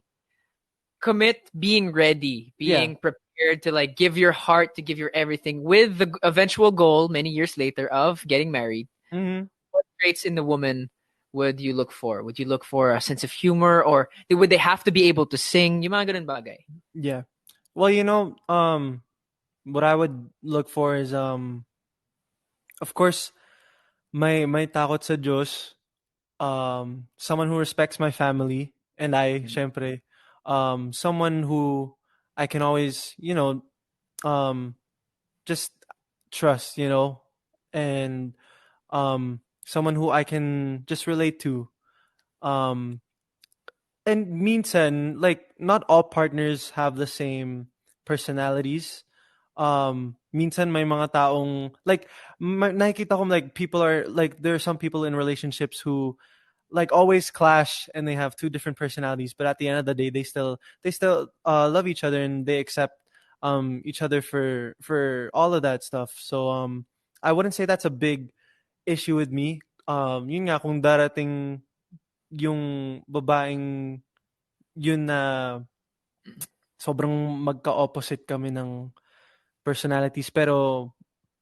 commit being ready, Yeah. being prepared to like give your heart, to give your everything with the eventual goal many years later of getting married. Mhm. What traits in the woman would you look for? Would you look for a sense of humor, or would they have to be able to sing? Yung mga ganun bagay. Yeah. Well, you know, what I would look for is of course may takot sa Diyos, someone who respects my family and I syempre someone who I can always, you know, um just trust, you know, and someone who I can just relate to. Um and minsan like not all partners have the same personalities. Minsan may mga taong like nakikita ko like people are like there are some people in relationships who like always clash and they have two different personalities, but at the end of the day they still love each other and they accept each other for all of that stuff. So I wouldn't say that's a big issue with me. Yun nga kung darating yung babaeng yun na sobrang magka-opposite kami ng personalities pero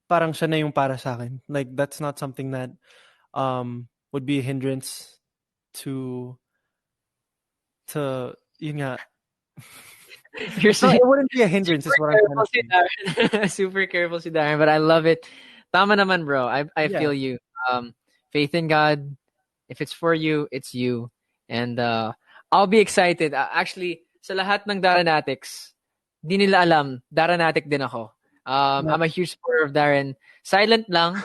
parang siya na yung para sa akin. Like that's not something that would be a hindrance to yun nga. You're It's not saying it wouldn't be a hindrance super is what I'm trying careful to si say. Darren. Super careful si Darren, but I love it. Tama naman, bro. I Yeah. feel you. Faith in God. If it's for you, it's you. And I'll be excited. Actually, sa lahat ng Daranatic, di nila alam, Daranatic din ako. Yeah. I'm a huge supporter of Darren. Silent lang,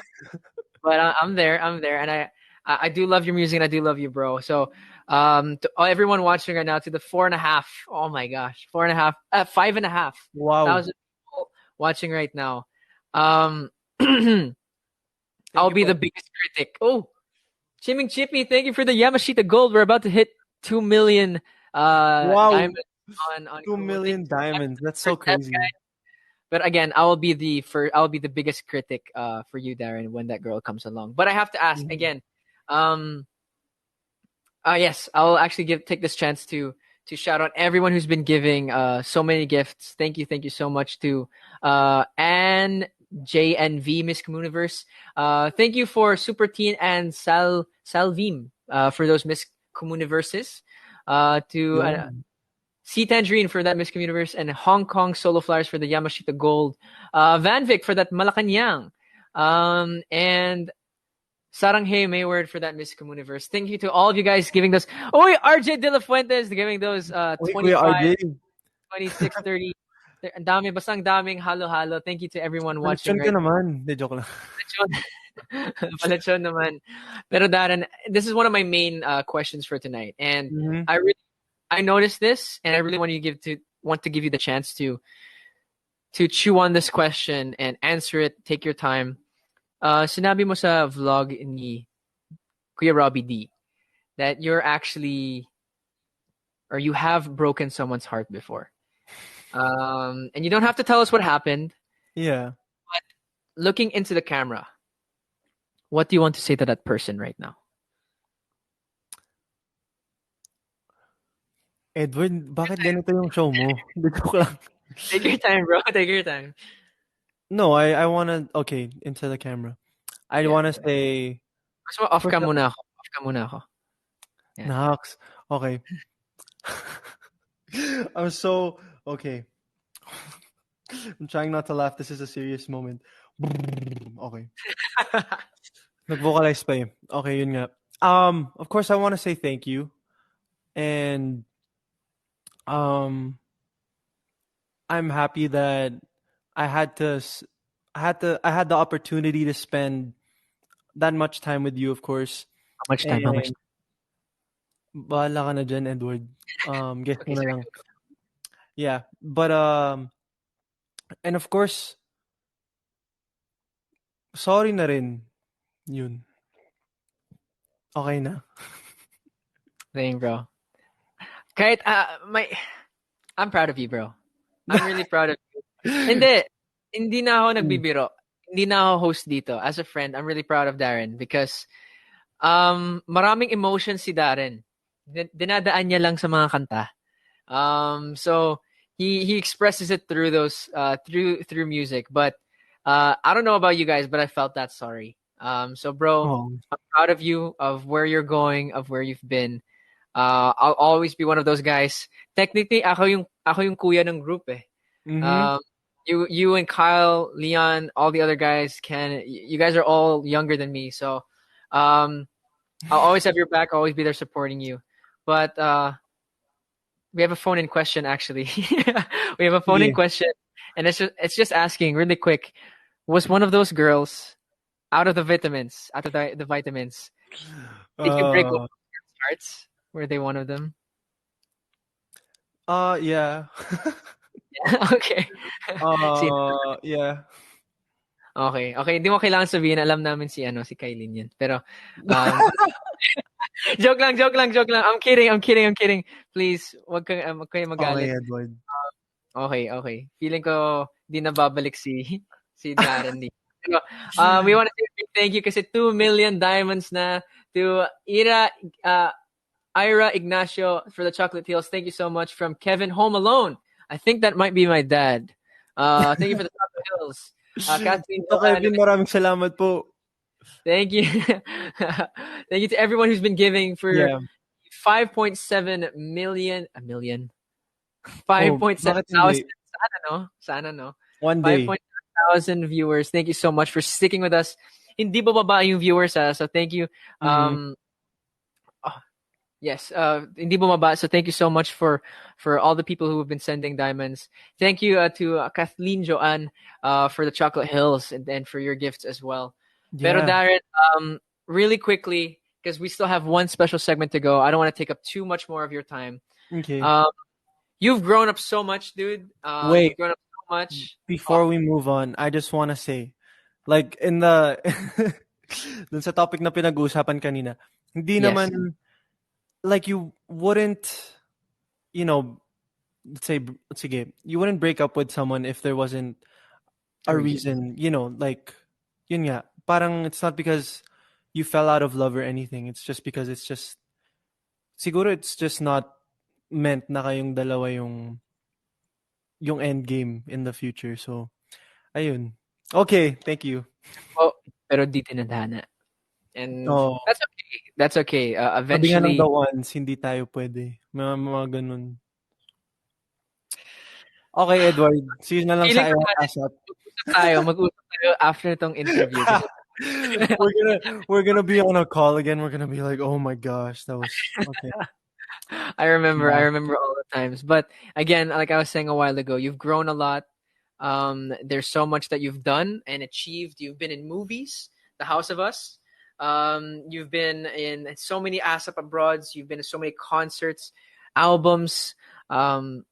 but I'm there. I'm there, and I do love your music, and I do love you, bro. So, to everyone watching right now, to the 4.5. Oh my gosh, 4.5, 5.5 Wow. thousand people watching right now. Thank I'll you be the po. biggest critic. Oh, Chiming Chippy, thank you for the Yamashita Gold. We're about to hit 2 million Wow. diamonds on 2 Kumu. Thank you million so much diamonds. for the That's so first step, crazy. guys. But again, I will be the first. I will be the biggest critic for you, Darren, when that girl comes along. But I have to ask Mhm. again. Um, yes, I'll actually take this chance to shout out everyone who's been giving so many gifts. Thank you so much to Anne JNV Miss Communiverse. Thank you for Super Teen and Salvim for those Miss Communiverses. To Yun. Sea Tangerine for that Miss Communiverse, and Hong Kong Solo Flyers for the Yamashita Gold. Van Vic for that Malacanang. And Saranghe Mayward for that Miss Communiverse. Thank you to all of you guys giving those. Oh, wait, RJ De La Fuentes giving those Uy, Kuya 25, RJ, 26, 30. Ang dami, basta ang daming halo-halo. Thank you to everyone watching palitsyon ka right naman. Hindi, joke lang. now. Paletsyon naman. Pero Darren, this is one of my main questions for tonight. And Mhm. I noticed this, and I really want to give you the chance to chew on this question and answer it. Take your time. Sinabi mo sa vlog ni Kuya Robbie D that you're actually, or you have broken someone's heart before. And you don't have to tell us what happened. Yeah. Looking into the camera, what do you want to say to that person right now? Edward, bakit ganito yung show mo? Hindi, joke lang. Take your time, bro. Take your time. No, I wanna okay, into the camera. I Yeah. wanna say Mas off first ka of muna ako. Off ka muna ako. Yan. Naks. Okay. I'm so okay. I'm trying not to laugh. This is a serious moment. Okay. Nag-vocalize pa eh. Okay, yun nga. Of course, I want to say thank you. And um, I'm happy that I had to, s- I had the opportunity to spend that much time with you, of course. How much time? How much And time? bahala ka na dyan, Edward. Guess mo Okay, na sorry. lang. Yeah, but and of course, sorry na rin. Yun. Okay na. Dang, bro. Kahit, I'm proud of you, bro. I'm really proud of you. Hindi. Hindi na ako Mm. nagbibiro. Hindi na ako host dito. As a friend, I'm really proud of Darren because maraming emotions si Darren. Dinadaan niya lang sa mga kanta. So he expresses it through those through music. But I don't know about you guys, but I felt that sorry. So bro, Oh. I'm proud of you, of where you're going, of where you've been. I'll always be one of those guys. Technically, ako yung kuya ng group eh. Mm-hmm. Um, you and Kyle, Leon, all the other guys you guys are all younger than me, so um, I'll always have your back. I'll always be there supporting you. But we have a phone in question actually. We have a phone in Sige. question, and it's just asking really quick. Was one of those girls out of the vitamins? Did you break one Uh, of their hearts? Were they one of them? yeah. Okay. See, Yeah. okay. Okay, hindi mo kailangan sabihin, alam namin si Kailin yan. Pero, um, joke lang. I'm kidding. Please, wag kayo Okay, magalit. Edward. Okay. Feeling ko, di na babalik si Darren D. Pero, we want to say a big thank you kasi 2 million diamonds na to uh, Ira Ignacio for the chocolate heels. Thank you so much from Kevin Home Alone. I think that might be my dad. Thank you for the chocolate heels. Kathleen Tito Joanne, Kevin, maraming salamat po. thank you. Thank you to everyone who's been giving for Yeah. 5.7 million, a million, Oh, 5.7 bakit thousand. hindi? Sana no. One day. 5.7 thousand viewers. Thank you so much for sticking with us. Hindi bababa yung viewers so thank you. Mm-hmm. Oh, yes, hindi bumaba. So thank you so much for all the people who have been sending diamonds. Thank you to Kathleen Joanne for the chocolate hills and for your gifts as well. Pero Yeah. Darren, really quickly because we still have one special segment to go. I don't want to take up too much more of your time. Okay. Um, you've grown up so much, dude. You've Wait, grown up so much. Oh, before we move on, I just want to say, like, in the, dun sa topic na pinag-uusapan kanina, hindi yes, naman, like, you wouldn't, you know, let's say, sige, you wouldn't break up with someone if there wasn't a a reason. reason, like, yun nga, parang it's not because you fell out of love or anything. It's just because siguro it's just not meant na kayong dalawa yung end game in the future. So, ayun. Okay, thank you. Oh, pero di tinadhana. And Oh, that's okay. sabi nga ng the Eventually, ones, hindi tayo pwede. Mga ganun. Okay, Edward. See you na lang feeling sa ko natin ASAP. mag-usap tayo after itong interview kasi we're gonna be on a call again. We're gonna be like, oh my gosh, that was okay. I Yeah. remember all the times. But again, like I was saying a while ago, you've grown a lot. There's so much that you've done and achieved. You've been in movies, The House of Us. You've been in so many ASAP abroads. You've been in so many concerts, albums. Um,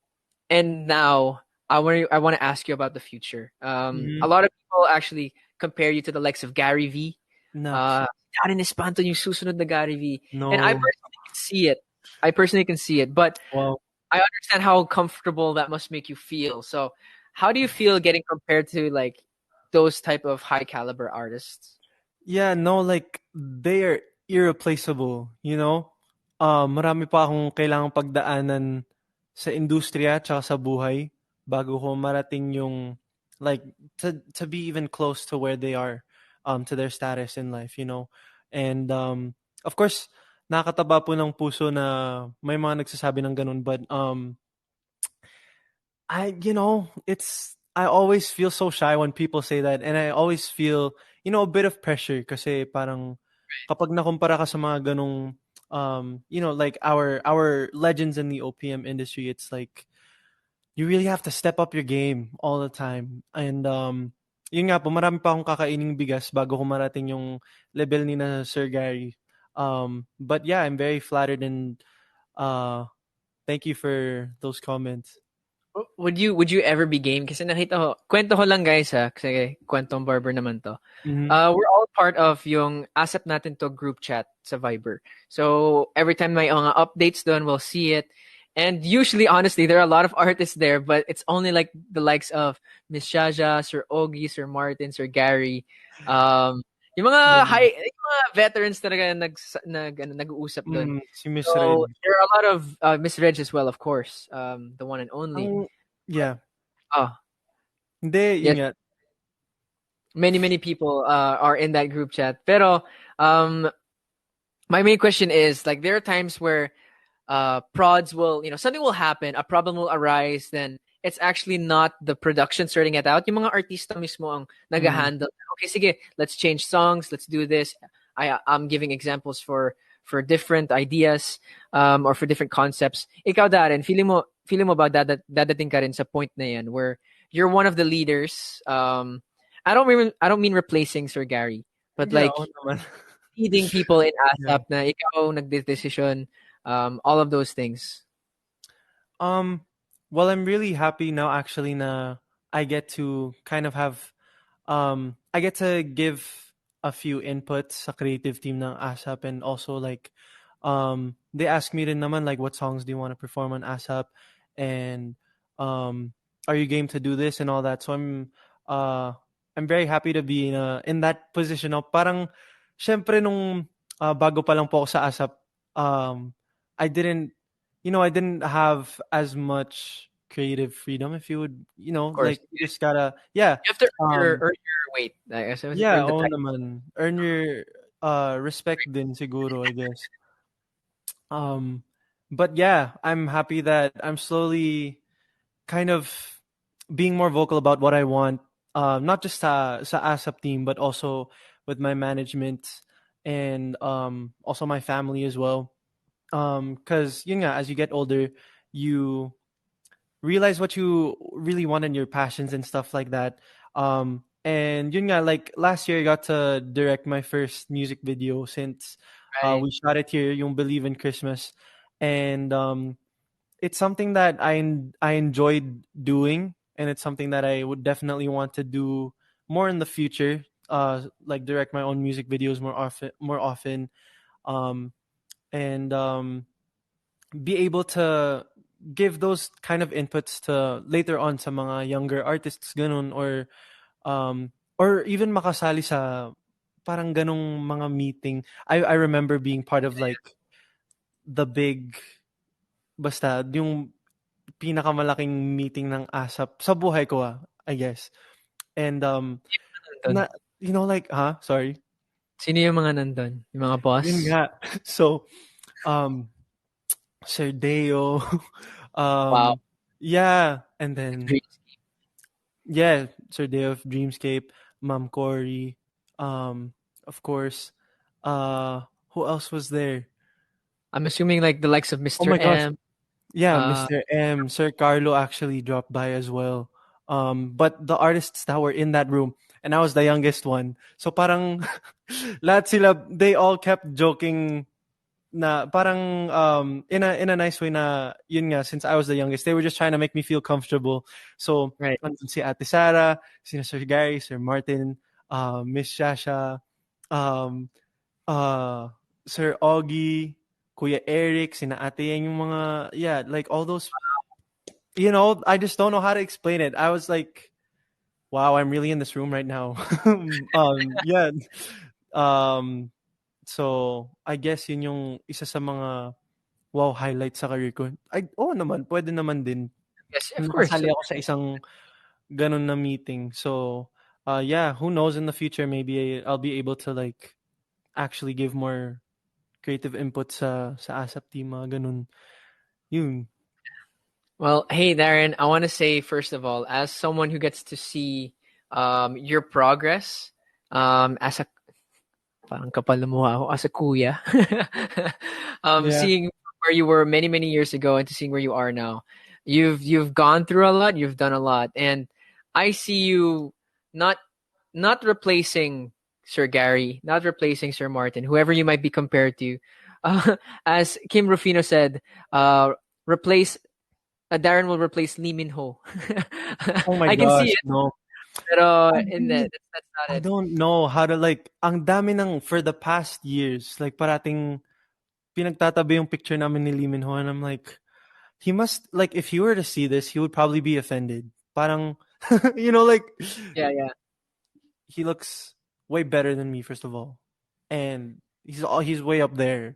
and now I want to ask you about the future. A Mhm. lot of people actually compare you to the likes of Gary V. Nuts. Uh, Darren Espanto yung susunod na Gary V. And I No. personally can see it. But Wow. I understand how comfortable that must make you feel. So, how do you feel getting compared to like those type of high caliber artists? Yeah, no, like they are irreplaceable. Marami pa akong kailangang pagdaanan sa industriya tsaka sa buhay bago ko marating yung like to be even close to where they are to their status in life. And of course, nakakataba po ng puso na may mga nagsasabi ng ganun but it's I always feel so shy when people say that, and I always feel, a bit of pressure kasi parang kapag nakumpara ka sa mga ganong like our legends in the OPM industry, it's like you really have to step up your game all the time. And yun nga po, marami pa akong kakaining bigas bago ko marating yung level ni na Sir Gary. But yeah, I'm very flattered and uh thank you for those comments. Would you ever be game? Kasi nakita ko, kwento ko lang guys ha, kasi Kwentong Barber naman to. Mhm. We're all part of yung ASAP natin to group chat sa Viber. So every time may mga updates doon, we'll see it. And usually, honestly, there are a lot of artists there, but it's only like the likes of Miss Shaja, Sir Ogie, Sir Martin, Sir Gary. Yung mga Yeah. yung mga veterans talaga nag-uusap doon. Si Miss Red. So there are a lot of Miss Reg as well, of course, the one and only. Ang yeah. Oh, Hindi, yun yes, nga. many people are in that group chat. Pero my main question is like there are times where prods will, something will happen, a problem will arise, then it's actually not the production sorting it out. Yung mga artista mismo ang Mm. nag-handle. Okay, sige, let's change songs, let's do this. I'm giving examples for different ideas or for different concepts. Ikaw, Darren, feeling mo ba dadating ka rin sa point na yan where you're one of the leaders. I don't mean replacing Sir Gary, but Yeah, like oo naman. leading people in Yeah. ASAP na ikaw nagdesisyon, all of those things. Um, well, I'm really happy now actually na I get to kind of have I get to give a few inputs sa creative team ng ASAP, and also like they ask me rin naman like what songs do you want to perform on ASAP, and um are you game to do this and all that. So uh I'm very happy to be in that position of parang syempre nung bago pa lang po ako sa ASAP, I didn't I didn't have as much creative freedom, if you would, Of course, like you just gotta, yeah. you have to um earn your weight. I guess yeah, earn the oo price. naman, earn your respect din siguro, I guess. um but yeah, I'm happy that I'm slowly kind of being more vocal about what I want, not just sa ASAP team, but also with my management, and also my family as well. Because yun nga, as you get older, you realize what you really want and your passions and stuff like that. And yun nga, like last year, I got to direct my first music video since Right. we shot it here, yung Believe in Christmas. And it's something that I enjoyed doing, and it's something that I would definitely want to do more in the future. Like direct my own music videos more often. Um, and be able to give those kind of inputs to later on sa mga younger artists ganun, or even makasali sa parang ganong mga meeting. I remember being part of like the big, basta yung pinakamalaking meeting ng ASAP sa buhay ko, I guess. And Nandun. na like, sorry. Sino yung mga nandun? Yung mga boss? Yun nga. So um Sir Deo, Wow. yeah, and then Dreams. yeah, Sir Day of Dreamscape, Ma'am Cory, um, of course. Who else was there? I'm assuming like the likes of Oh Mr. my gosh, M. yeah, Uh, Mr. M, Sir Carlo actually dropped by as well. But the artists that were in that room, and I was the youngest one, so parang lahat sila, they all kept joking na parang in a nice way na yun nga, since I was the youngest, they were just trying to make me feel comfortable. So right. andun si Ate Sara, si Sir Gary, Sir Martin, Miss Shasha, um uh Sir Augie, Kuya Eric, sina Ate Yang, yung mga, yeah, like all those, I just don't know how to explain it. I was like, wow, I'm really in this room right now. Yeah. Um so I guess yun yung isa sa mga wow, highlight sa career ko. Ay, oo naman, puwede naman din. Yes, of course. Nakasali ako sa isang gano'n na meeting. So, yeah, who knows in the future, maybe I'll be able to like actually give more creative input sa ASAP team, mga gano'n. Yun. Well, hey Darren, I want to say first of all, as someone who gets to see your progress as a parang kapal na mukha ako as a kuya. Yeah. Seeing where you were many, many years ago and to seeing where you are now. You've gone through a lot, you've done a lot. And I see you not not replacing Sir Gary, not replacing Sir Martin, whoever you might be compared to. Uh, as Kim Rufino said, replace Darren will replace Lee Min Ho. Oh my I can see gosh, it, no. pero I in really, that's not I it. don't know how to like, ang dami ng, for the past years, like parating pinagtatabi yung picture namin ni Lee Min Ho and I'm like, he must, like, if he were to see this, he would probably be offended. Parang, like, Yeah, yeah. he looks way better than me, first of all. And he's way up there.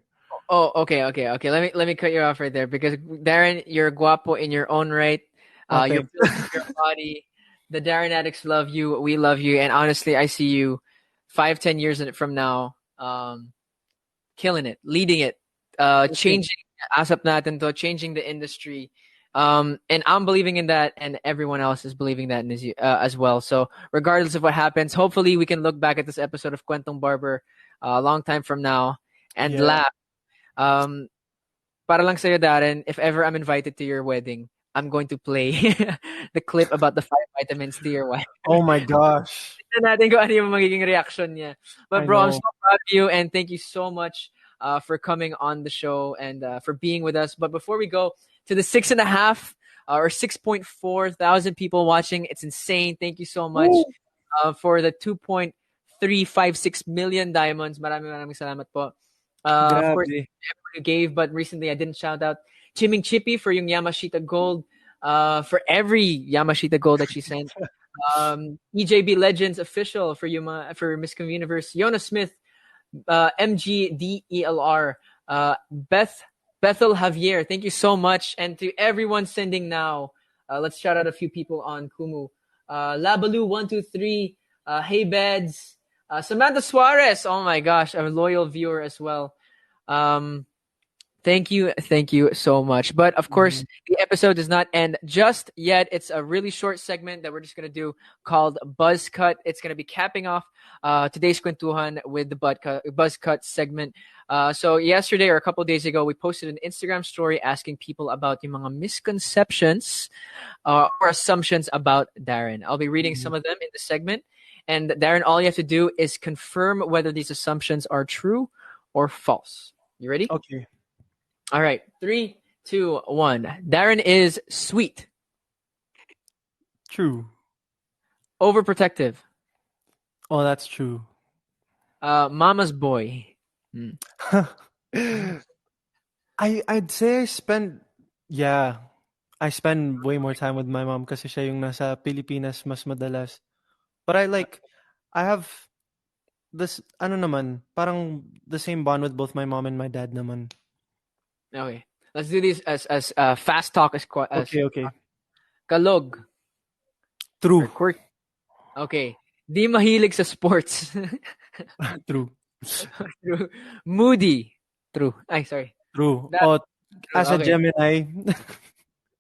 Oh, okay. Let me cut you off right there because Darren, you're guapo in your own right. Oh, You're thanks. built in your body. The Darren addicts love you. We love you, and honestly, I see you 5, 10 years from now, killing it, leading it, changing asap natin to, changing the industry. And I'm believing in that, and everyone else is believing that as well. So, regardless of what happens, hopefully we can look back at this episode of Kwentong Barber a long time from now and Yeah. laugh. Um, para lang sa'yo, Darren, if ever I'm invited to your wedding, I'm going to play the clip about the 5 vitamins to your wife. Oh my gosh. Tignan natin kung ano yung magiging reaction niya. But I bro, I'm so know. proud of you and thank you so much for coming on the show and for being with us. But before we go to the 6.5 or 6.4 thousand people watching, it's insane. Thank you so much Woo. for the 2.356 million diamonds. Maraming salamat po. Of course, Grabe. you gave, but recently I didn't shout out Chiming Chippy for yung Yamashita Gold, for every Yamashita Gold that she sent. EJB Legends official for for Miss Universe, Yona Smith, MGDELR, Bethel Javier. Thank you so much, and to everyone sending now. Let's shout out a few people on Kumu. Labaloo123, Hey Beds, Samantha Suarez. Oh my gosh, I'm a loyal viewer as well. Um, Thank you so much. But of course, Mhm. the episode does not end just yet. It's a really short segment that we're just gonna do called Buzz Cut. It's gonna be capping off today's Kwentuhan with the Buzz Cut segment. So yesterday or a couple of days ago, we posted an Instagram story asking people about yung mga misconceptions or assumptions about Darren. I'll be reading some Mhm. of them in the segment. And Darren, all you have to do is confirm whether these assumptions are true or false. You ready? Okay. All right, 3, 2, 1. Darren is sweet, True. overprotective, Oh, that's true. mama's boy. Hmm. I'd say yeah, I spend way more time with my mom kasi siya yung nasa Pilipinas mas madalas. But I have this, ano naman, parang the same bond with both my mom and my dad naman. Okay, let's do this as fast talk as Okay, okay. kalog or True. quirk. Okay, di mahilig sa sports. True. True. Moody. True. Ay, sorry. True. That Oh, true. as a Okay. Gemini.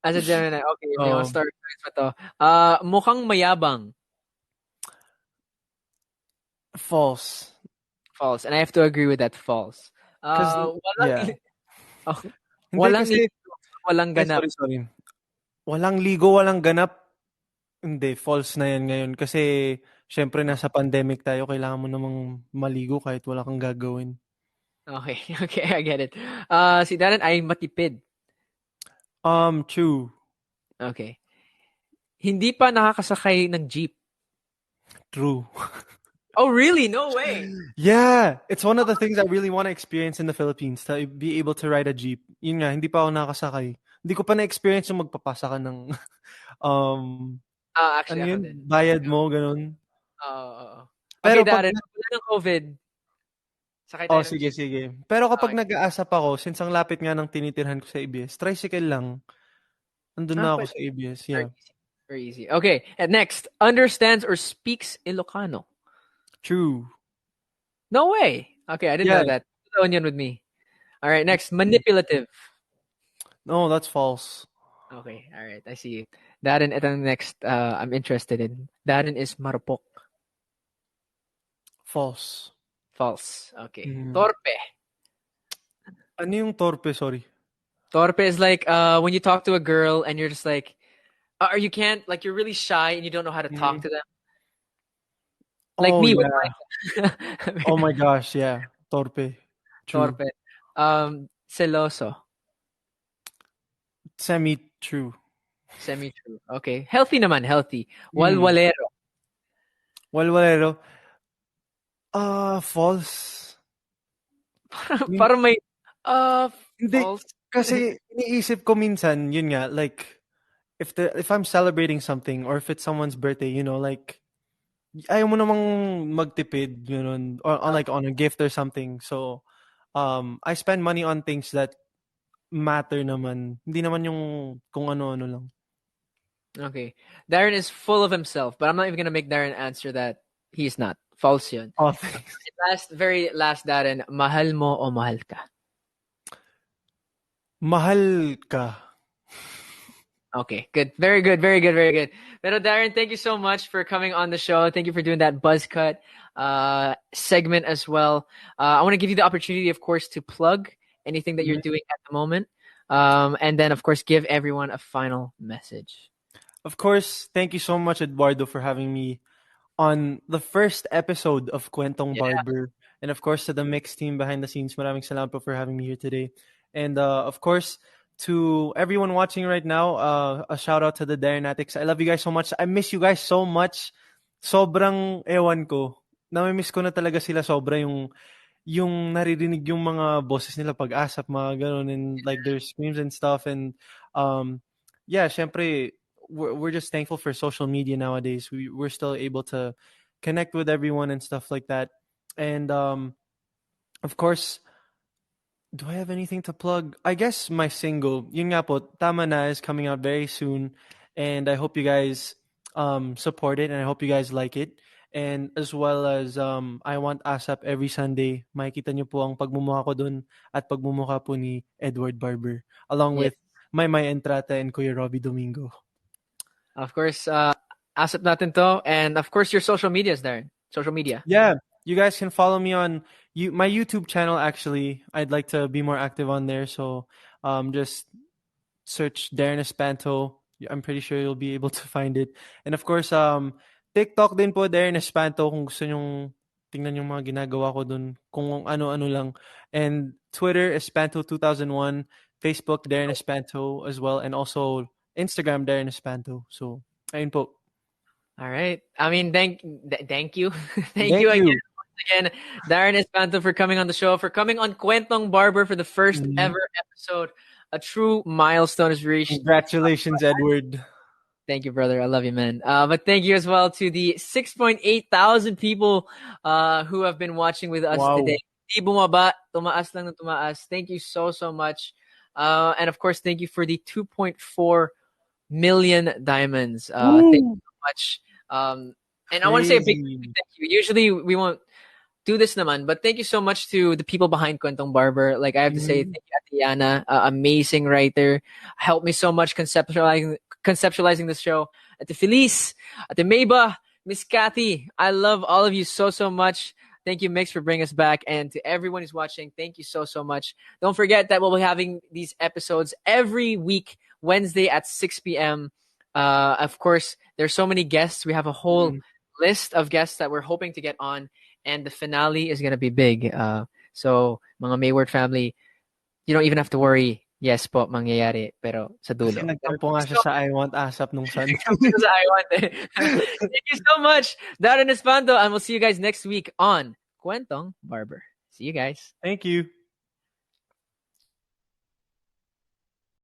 As a Gemini. Okay, may mga Oh, star signs pa to. Mukhang mayabang. false. False. And I have to agree with that. False. Cause yeah. Oh, Hindi walang kasi, walang ay ganap. sorry. Walang ligo, walang ganap. Hindi, false na yan ngayon. Kasi, syempre, nasa pandemic tayo. Kailangan mo namang maligo kahit wala kang gagawin. Okay, okay, I get it. Si Darren ay matipid. True. Okay. Hindi pa nakakasakay ng jeep. True. Oh, really? No way. Yeah! It's one of the things I really want to experience in the Philippines, to be able to ride a jeep. Yun nga, hindi pa ako nakasakay. Hindi ko pa na-experience yung magpapasa ka ng, um, ano Actually, ako yun? din. Bayad mo, ganun. Oo. Okay, Pero pag, Darren, wala ng COVID. Sakay oh, tayo ng sige, jeep. sige. Pero kapag Okay. nag-aasap ako, since ang lapit nga ng tinitirhan ko sa ABS, tricycle lang. Nandun na ako Pwede. sa ABS, Very yeah. easy. Very easy. Okay, and next, understands or speaks Ilocano. True. No way. Okay, I didn't Yeah. know that. The onion with me. All right, next, manipulative. No, that's false. Okay, all right. I see. Darren, ito ang next I'm interested in. Darren is marupok. False. False. Okay. Mm. Torpe. Ano yung torpe? Sorry. Torpe is like when you talk to a girl and you're just like, or you can't, like you're really shy and you don't know how to talk Mm. to them. Like Oh, me with yeah. Oh my my gosh, yeah. Torpe. True. torpe. Celoso. Semi-true. Semi-true. Okay. Healthy naman, healthy. Mm. Walwalero. Walwalero. False. Yung, Parang may hindi. false. Kasi iniisip ko minsan, yun nga, like, if I'm celebrating something or if it's someone's birthday, like, ayaw mo namang magtipid, or on, like on a gift or something. So, I spend money on things that matter naman. Hindi naman yung kung ano-ano lang. Okay. Darren is full of himself, but I'm not even gonna make Darren answer that. He's not. False yun. Oh, thanks. Very last, Darren. Mahal mo o mahal ka? Mahal ka. Okay, good. Very good, very good, very good. Pero Darren, thank you so much for coming on the show. Thank you for doing that buzz cut segment as well. I want to give you the opportunity, of course, to plug anything that you're Mhm. doing at the moment. And then, of course, give everyone a final message. Of course, thank you so much, Eduardo, for having me on the first episode of Kwentong Yeah, Barber. And of course, to the mix team behind the scenes, maraming salamat po for having me here today. And of course, to everyone watching right now, a shout out to the Darrenatics. I love you guys so much. I miss you guys so much. Sobrang ewan ko. Namimiss ko na talaga sila sobra yung naririnig yung mga boses nila pag-asap, mga ganun, and like their screams and stuff. And yeah, syempre, we're just thankful for social media nowadays. We're still able to connect with everyone and stuff like that. And of course, do I have anything to plug? I guess my single, yun nga po, Tama Na, is coming out very soon. And I hope you guys support it and I hope you guys like it. And as well as I Want ASAP every Sunday. Makikita niyo po ang pagmumukha ko dun at pagmumukha po ni Edward Barber. Along yeah. with my Entrata and Kuya Robbie Domingo. Of course, asap natin to. And of course, your social medias, Darren. Social media. Yeah, you guys can follow me on my YouTube channel. Actually, I'd like to be more active on there. So just search Darren Espanto. I'm pretty sure you'll be able to find it. And of course, TikTok din po, Darren Espanto, kung gusto nyong tingnan yung mga ginagawa ko dun, kung ano-ano lang. And Twitter, Espanto2001. Facebook, Darren Espanto as well. And also Instagram, Darren Espanto. So, ayun po. All right. I mean, thank you. Thank you Thank again, you. once again, Darren Espanto, for coming on the show, for coming on Kwentong Barber for the first Mhm. ever episode. A true milestone is reached. Congratulations, Edward. Thank you, brother. I love you, man. But thank you as well to the 6.8 thousand people who have been watching with us today. Wow. Di bumaba, tumaas lang ng tumaas. Thank you so, so much. And of course, thank you for the 2.4 million diamonds. Thank you Woo! so much. And I want to say a big Crazy. thank you. Usually we won't do this naman, but thank you so much to the people behind Kwentong Barber. Like I have to say, Mhm. thank you, Atiana, amazing writer, helped me so much conceptualizing this show. Ate Felice, Ate Maba, Miss Kathy, I love all of you so so much. Thank you, Mix, for bringing us back, and to everyone who's watching, thank you so so much. Don't forget that we'll be having these episodes every week, Wednesday at 6 p.m. Of course, there's so many guests. We have a whole Mhm. list of guests that we're hoping to get on, and the finale is gonna be big. So mga Mayward family, you don't even have to worry. Yes po, mangyayari, pero sa Kasi dulo. Pero nagtampo nga siya sa I Want ASAP nung Sunday. because I want it. Thank you so much, Darren Espanto, and we'll see you guys next week on Kwentong Barber. See you guys. Thank you.